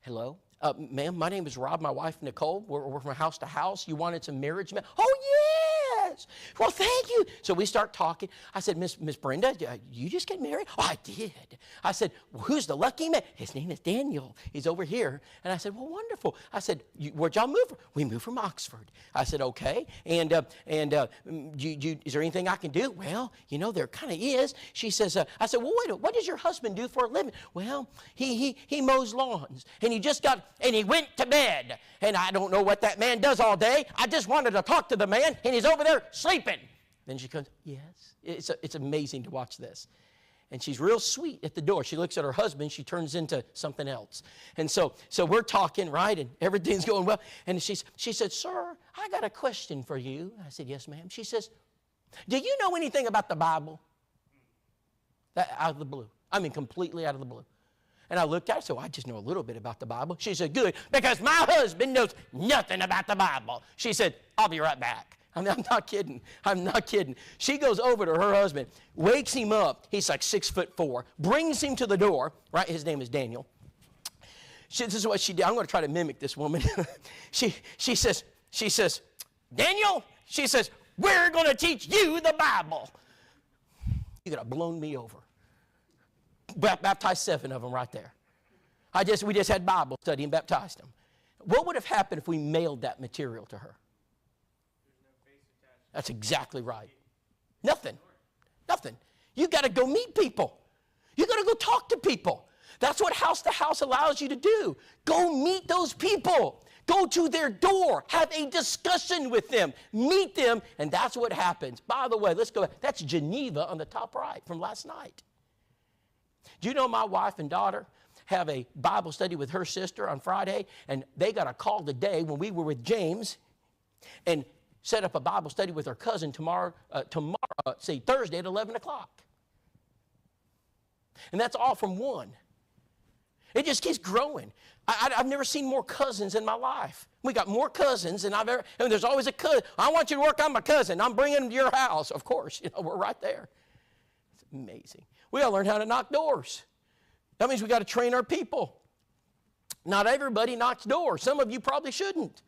Hello? Ma'am, my name is Rob, my wife Nicole. We're from house to house. You wanted some marriage? Oh, yes. Well, thank you. So we start talking. I said, Miss Brenda, you just get married? Oh, I did. I said, well, who's the lucky man? His name is Daniel. He's over here. And I said, well, wonderful. I said, where'd y'all move from? We moved from Oxford. I said, okay. And is there anything I can do? Well, there kind of is. She says, I said, well, wait, what does your husband do for a living? Well, he mows lawns. And he went to bed. And I don't know what that man does all day. I just wanted to talk to the man, and he's over there sleeping. Then she goes, yes. It's amazing to watch this. And she's real sweet at the door. She looks at her husband. She turns into something else. And so we're talking, right? And everything's going well. And she said, sir, I got a question for you. I said, yes, ma'am. She says, do you know anything about the Bible? Out of the blue. I mean, completely out of the blue. And I looked at her, so I just know a little bit about the Bible. She said, good, because my husband knows nothing about the Bible. She said, I'll be right back. I'm not kidding. I'm not kidding. She goes over to her husband, wakes him up. He's like 6'4", brings him to the door, right? His name is Daniel. This is what she did. I'm going to try to mimic this woman. She says, Daniel, she says, we're going to teach you the Bible. You could have blown me over. Baptized 7 of them right there. We just had Bible study and baptized them. What would have happened if we mailed that material to her? That's exactly right. Nothing. You got to go meet people. You got to go talk to people. That's what House to House allows you to do. Go meet those people. Go to their door. Have a discussion with them. Meet them, and that's what happens. By the way, let's go back. That's Geneva on the top right from last night. Do you know my wife and daughter have a Bible study with her sister on Friday, and they got a call today when we were with James and set up a Bible study with her cousin Thursday at 11 o'clock. And that's all from one. It just keeps growing. I've never seen more cousins in my life. We got more cousins than I've ever, and there's always a cousin. I want you to work on my cousin. I'm bringing him to your house. Of course, we're right there. It's amazing. We got to learn how to knock doors. That means we got to train our people. Not everybody knocks doors. Some of you probably shouldn't.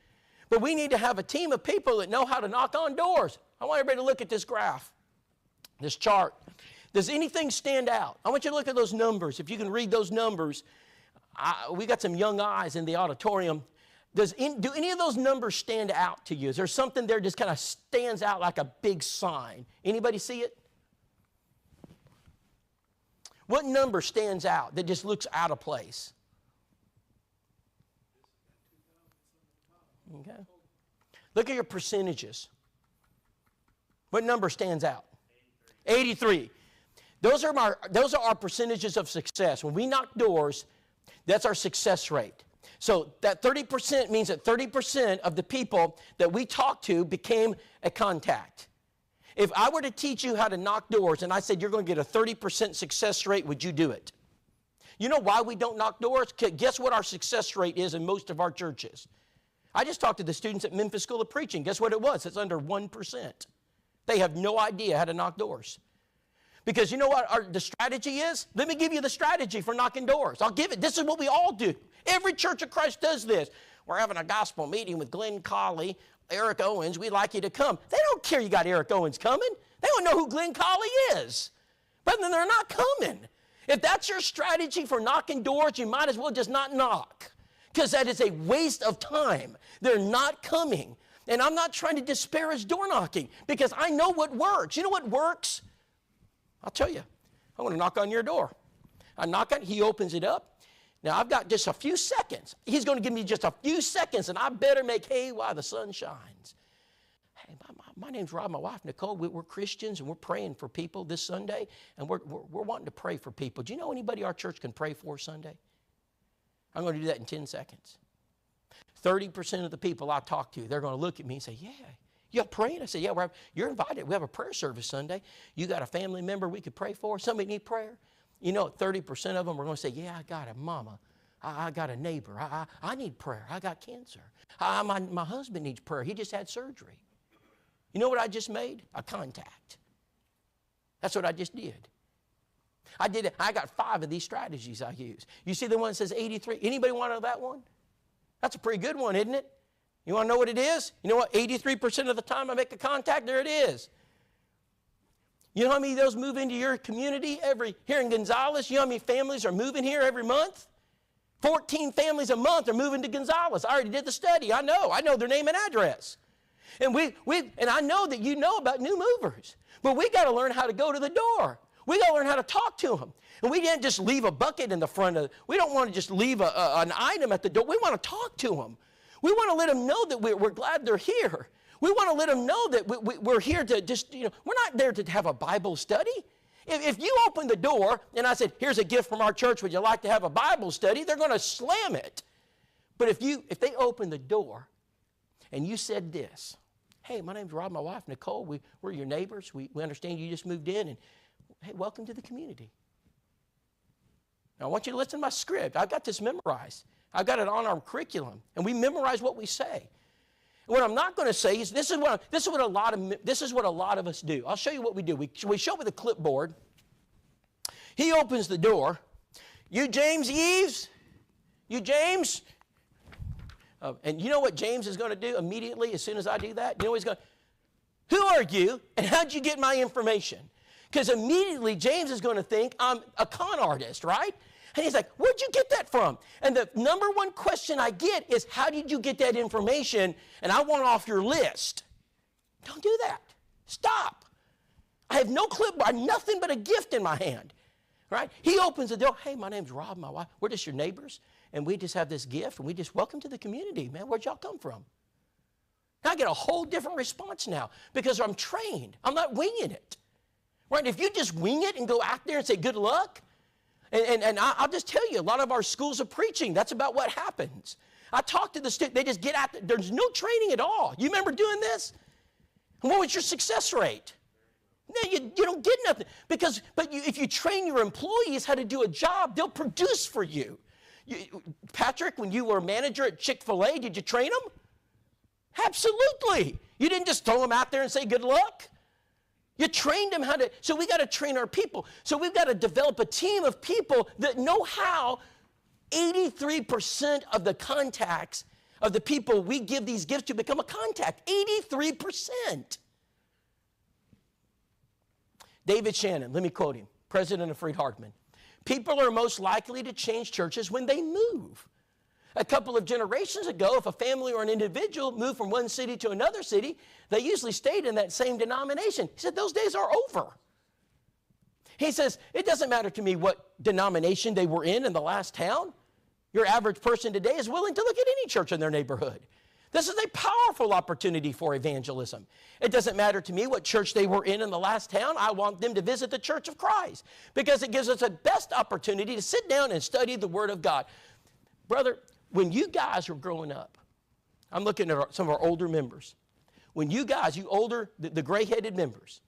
But we need to have a team of people that know how to knock on doors. I want everybody to look at this graph, this chart. Does anything stand out? I want you to look at those numbers. If you can read those numbers, we got some young eyes in the auditorium. Do any of those numbers stand out to you? Is there something there just kind of stands out like a big sign? Anybody see it? What number stands out that just looks out of place? Okay. Look at your percentages. What number stands out? 83. Those are our percentages of success. When we knock doors, that's our success rate. So that 30% means that 30% of the people that we talked to became a contact. If I were to teach you how to knock doors and I said you're going to get a 30% success rate, would you do it? You know why we don't knock doors? Guess what our success rate is in most of our churches? I just talked to the students at Memphis School of Preaching. Guess what it was? It's under 1%. They have no idea how to knock doors. Because you know what the strategy is? Let me give you the strategy for knocking doors. I'll give it. This is what we all do. Every Church of Christ does this. We're having a gospel meeting with Glenn Colley, Eric Owens. We'd like you to come. They don't care you got Eric Owens coming. They don't know who Glenn Colley is. But then they're not coming. If that's your strategy for knocking doors, you might as well just not knock. Because that is a waste of time. They're not coming. And I'm not trying to disparage door knocking because I know what works. You know what works? I'll tell you. I'm going to knock on your door. I knock on it. He opens it up. Now, I've got just a few seconds. He's going to give me just a few seconds, and I better make hay while the sun shines. Hey, my name's Rob, my wife, Nicole. We're Christians, and we're praying for people this Sunday, and we're wanting to pray for people. Do you know anybody our church can pray for Sunday? I'm going to do that in 10 seconds. 30% of the people I talk to, they're going to look at me and say, yeah, You praying? I said, yeah, you're invited. We have a prayer service Sunday. You got a family member we could pray for? Somebody need prayer? You know, 30% of them are going to say, yeah, I got a mama. I got a neighbor. I need prayer. I got cancer. My husband needs prayer. He just had surgery. You know what I just made? A contact. That's what I just did. I got 5 of these strategies I use. You see the one that says 83? Anybody want to know that one? That's a pretty good one, isn't it? You want to know what it is? You know what? 83% of the time I make a contact, there it is. You know how many of those move into your community here in Gonzales? You know how many families are moving here every month? 14 families a month are moving to Gonzales. I already did the study. I know their name and address. And and I know that you know about new movers. But we got to learn how to go to the door. We got to learn how to talk to them. And we can't just leave a bucket in the front of, we don't want to just leave an item at the door. We want to talk to them. We want to let them know that we're glad they're here. We want to let them know that we're here to just, we're not there to have a Bible study. If you open the door and I said, here's a gift from our church, would you like to have a Bible study? They're going to slam it. But if they open the door and you said this, hey, my name's Rob, my wife, Nicole, we're your neighbors. We understand you just moved in, and hey, welcome to the community. Now, I want you to listen to my script. I've got this memorized. I've got it on our curriculum, and we memorize what we say. And what I'm not going to say is this is what a lot of us do. I'll show you what we do. We show with a clipboard. He opens the door. You, James Eves? You, James? And you know what James is going to do immediately as soon as I do that? You know what he's going to, who are you, and how'd you get my information? Because immediately James is going to think I'm a con artist, right? And he's like, where'd you get that from? And the number one question I get is, how did you get that information? And I want off your list. Don't do that. Stop. I have no clipboard, nothing but a gift in my hand, right? He opens the door. Hey, my name's Rob, my wife. We're just your neighbors, and we just have this gift, and we just welcome to the community. Man, where'd y'all come from? Now I get a whole different response now because I'm trained. I'm not winging it, right? If you just wing it and go out there and say good luck, and I'll just tell you, a lot of our schools of preaching, that's about what happens. I talk to the students, they just get out there. There's no training at all. You remember doing this? And what was your success rate? No, you don't get nothing. If you train your employees how to do a job, they'll produce for you. Patrick, when you were a manager at Chick-fil-A, did you train them? Absolutely. You didn't just throw them out there and say good luck. You trained them how to, so we got to train our people. So we've got to develop a team of people that know how 83% of the contacts of the people we give these gifts to become a contact. 83%. David Shannon, let me quote him, president of Freed-Hardeman. People are most likely to change churches when they move. A couple of generations ago, if a family or an individual moved from one city to another city, they usually stayed in that same denomination. He said, those days are over. He says, it doesn't matter to me what denomination they were in the last town. Your average person today is willing to look at any church in their neighborhood. This is a powerful opportunity for evangelism. It doesn't matter to me what church they were in the last town. I want them to visit the Church of Christ because it gives us the best opportunity to sit down and study the Word of God. Brother, when you guys were growing up, I'm looking at some of our older members. When you guys, the gray-headed members,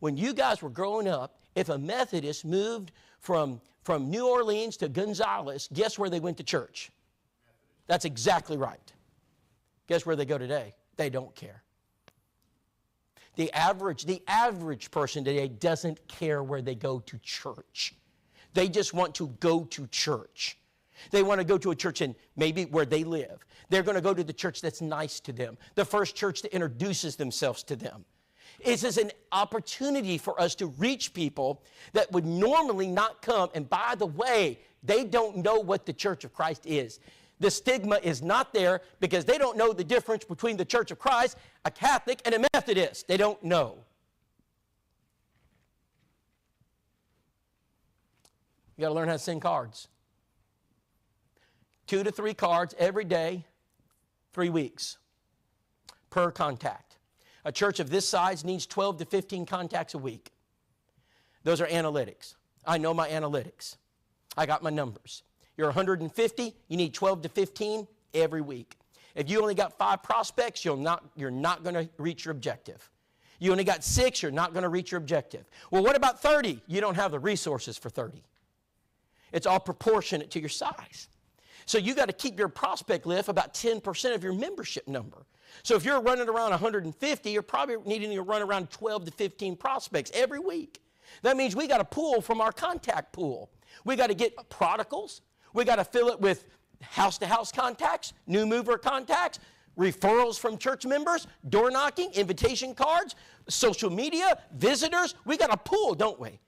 when you guys were growing up, if a Methodist moved from New Orleans to Gonzales, guess where they went to church? That's exactly right. Guess where they go today? They don't care. The average person today doesn't care where they go to church. They just want to go to church. They want to go to a church in maybe where they live. They're going to go to the church that's nice to them, the first church that introduces themselves to them. This is an opportunity for us to reach people that would normally not come. And by the way, they don't know what the Church of Christ is. The stigma is not there because they don't know the difference between the Church of Christ, a Catholic, and a Methodist. They don't know. You got to learn how to sing cards. 2 to 3 cards every day, 3 weeks per contact. A church of this size needs 12 to 15 contacts a week. Those are analytics. I know my analytics. I got my numbers. You're 150, you need 12 to 15 every week. If you only got 5 prospects, you're not going to reach your objective. You only got 6, you're not going to reach your objective. Well, what about 30? You don't have the resources for 30. It's all proportionate to your size. So you got to keep your prospect list about 10% of your membership number. So if you're running around 150, you're probably needing to run around 12 to 15 prospects every week. That means we got to pull from our contact pool. We got to get prodigals. We got to fill it with house-to-house contacts, new mover contacts, referrals from church members, door knocking, invitation cards, social media, visitors. We got to pull, don't we?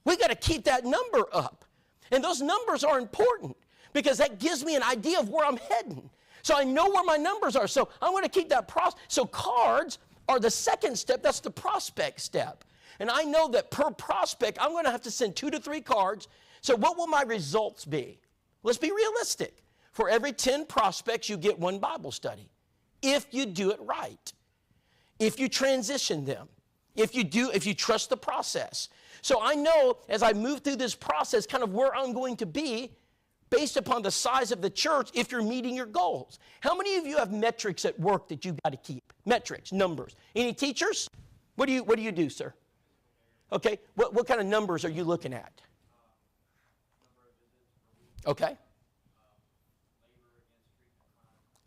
We got to keep that number up. And those numbers are important because that gives me an idea of where I'm heading. So I know where my numbers are. So I'm going to keep that process. So cards are the second step. That's the prospect step. And I know that per prospect, I'm going to have to send 2 to 3 cards. So what will my results be? Let's be realistic. For every 10 prospects, you get 1 Bible study. If you do it right. If you transition them. If you trust the process. So I know as I move through this process kind of where I'm going to be based upon the size of the church if you're meeting your goals. How many of you have metrics at work that you've got to keep? Metrics, numbers. Any teachers? What do you do, sir? Okay, what kind of numbers are you looking at? Okay.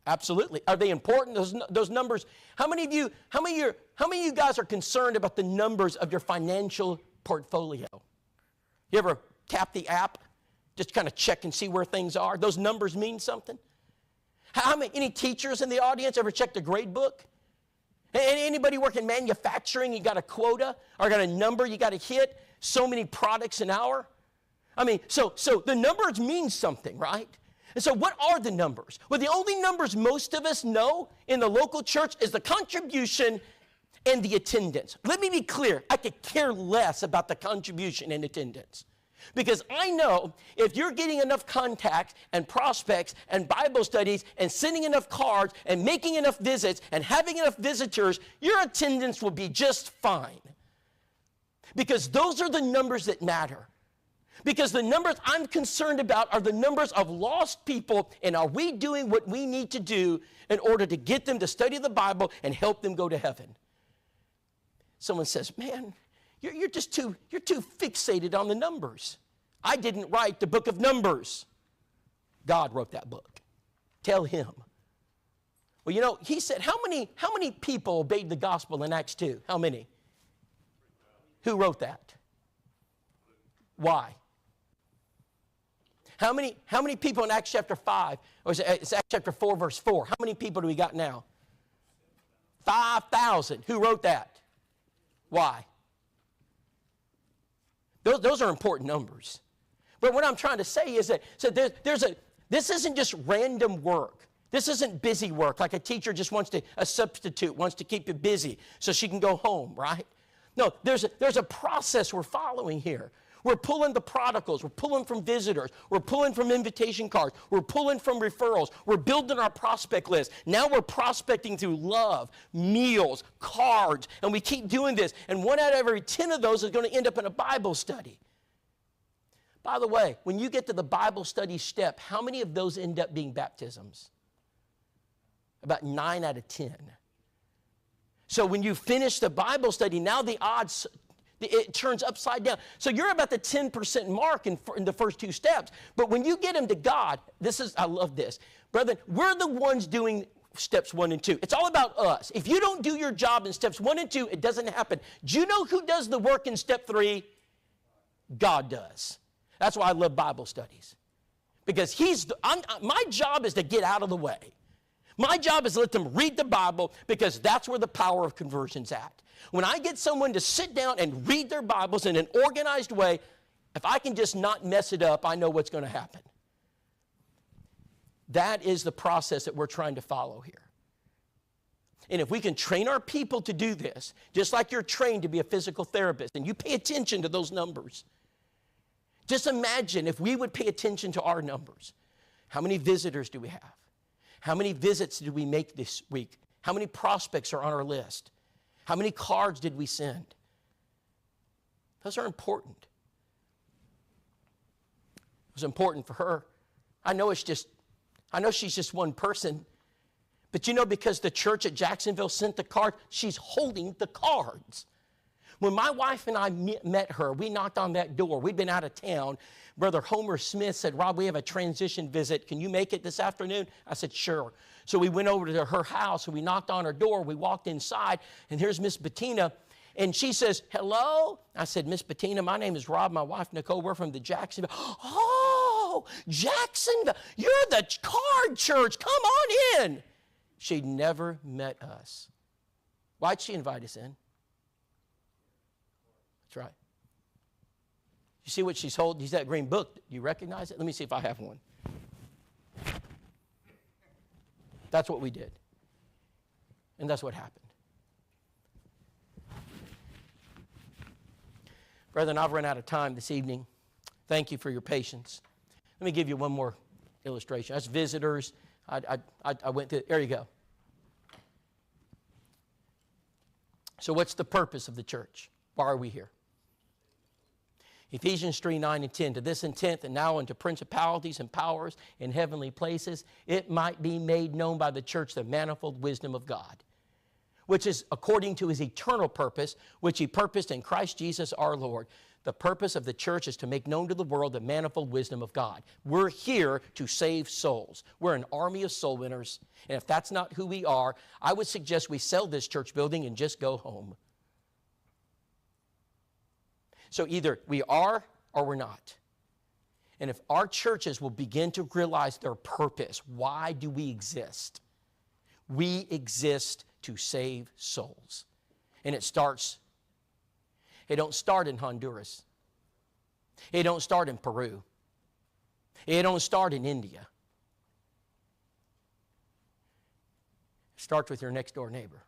Absolutely. Are they important? Those numbers. How many of you guys are concerned about the numbers of your financial portfolio? You ever tap the app, just kind of check and see where things are? Those numbers mean something. Any teachers in the audience ever checked a grade book? Anybody working manufacturing, you got a quota or got a number you got to hit? So many products an hour. I mean, so the numbers mean something, right? And so what are the numbers? Well, the only numbers most of us know in the local church is the contribution and the attendance. Let me be clear. I could care less about the contribution and attendance. Because I know if you're getting enough contacts and prospects and Bible studies and sending enough cards and making enough visits and having enough visitors, your attendance will be just fine. Because those are the numbers that matter. Because the numbers I'm concerned about are the numbers of lost people, and are we doing what we need to do in order to get them to study the Bible and help them go to heaven? Someone says, man, you're too fixated on the numbers. I didn't write the book of Numbers. God wrote that book. Tell him. Well, you know, he said, how many people obeyed the gospel in Acts 2? How many? Who wrote that? Why? How many people in Acts chapter 5, or it's Acts chapter 4, verse 4, how many people do we got now? 5,000. Who wrote that? Why? Those are important numbers. But what I'm trying to say is that this isn't just random work. This isn't busy work, like a teacher just a substitute wants to keep you busy so she can go home, right? No, there's a process we're following here. We're pulling the prodigals. We're pulling from visitors. We're pulling from invitation cards. We're pulling from referrals. We're building our prospect list. Now we're prospecting through love, meals, cards, and we keep doing this. And 1 out of every 10 of those is going to end up in a Bible study. By the way, when you get to the Bible study step, how many of those end up being baptisms? About 9 out of 10. So when you finish the Bible study, now the odds, it turns upside down. So you're about the 10% mark in the first 2 steps. But when you get them to God, I love this. Brethren, we're the ones doing steps 1 and 2. It's all about us. If you don't do your job in steps 1 and 2, it doesn't happen. Do you know who does the work in step 3? God does. That's why I love Bible studies. Because my job is to get out of the way. My job is to let them read the Bible because that's where the power of conversion's at. When I get someone to sit down and read their Bibles in an organized way, if I can just not mess it up, I know what's going to happen. That is the process that we're trying to follow here. And if we can train our people to do this, just like you're trained to be a physical therapist, and you pay attention to those numbers, just imagine if we would pay attention to our numbers. How many visitors do we have? How many visits did we make this week? How many prospects are on our list? How many cards did we send? Those are important. It was important for her. I know she's just one person, But you know, because the church at Jacksonville sent the card, she's holding the cards. When my wife and I met her, we knocked on that door. We'd been out of town. Brother Homer Smith said, Rob, we have a transition visit. Can you make it this afternoon? I said, sure. So we went over to her house and we knocked on her door. We walked inside and here's Miss Bettina. And she says, hello? I said, Miss Bettina, my name is Rob, my wife Nicole. We're from the Jacksonville. Oh, Jacksonville. You're the card church. Come on in. She'd never met us. Why'd she invite us in? That's right. You see what she's holding? He's that green book. Do you recognize it? Let me see if I have one. That's what we did. And that's what happened. Brethren, I've run out of time this evening. Thank you for your patience. Let me give you one more illustration. As visitors, I went through, there you go. So what's the purpose of the church? Why are we here? Ephesians 3, 9 and 10, to this intent, and now unto principalities and powers in heavenly places, it might be made known by the church the manifold wisdom of God, which is according to his eternal purpose, which he purposed in Christ Jesus our Lord. The purpose of the church is to make known to the world the manifold wisdom of God. We're here to save souls. We're an army of soul winners. And if that's not who we are, I would suggest we sell this church building and just go home. So either we are or we're not. And if our churches will begin to realize their purpose, why do we exist? We exist to save souls. And it don't start in Honduras. It don't start in Peru. It don't start in India. It starts with your next door neighbor.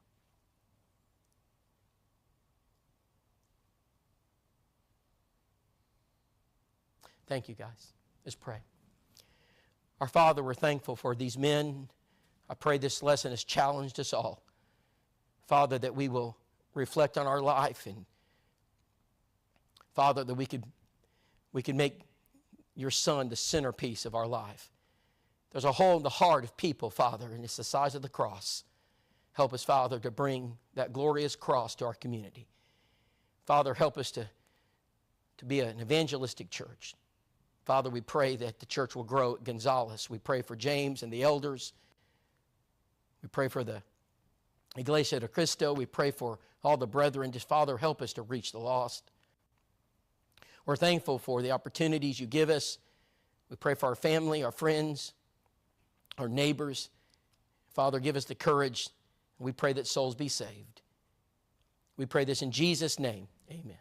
Thank you, guys. Let's pray. Our Father, we're thankful for these men. I pray this lesson has challenged us all. Father, that we will reflect on our life, and Father, that we could make your Son the centerpiece of our life. There's a hole in the heart of people, Father, and it's the size of the cross. Help us, Father, to bring that glorious cross to our community. Father, help us to be an evangelistic church. Father, we pray that the church will grow at Gonzales. We pray for James and the elders. We pray for the Iglesia de Cristo. We pray for all the brethren. Just, Father, help us to reach the lost. We're thankful for the opportunities you give us. We pray for our family, our friends, our neighbors. Father, give us the courage. We pray that souls be saved. We pray this in Jesus' name. Amen.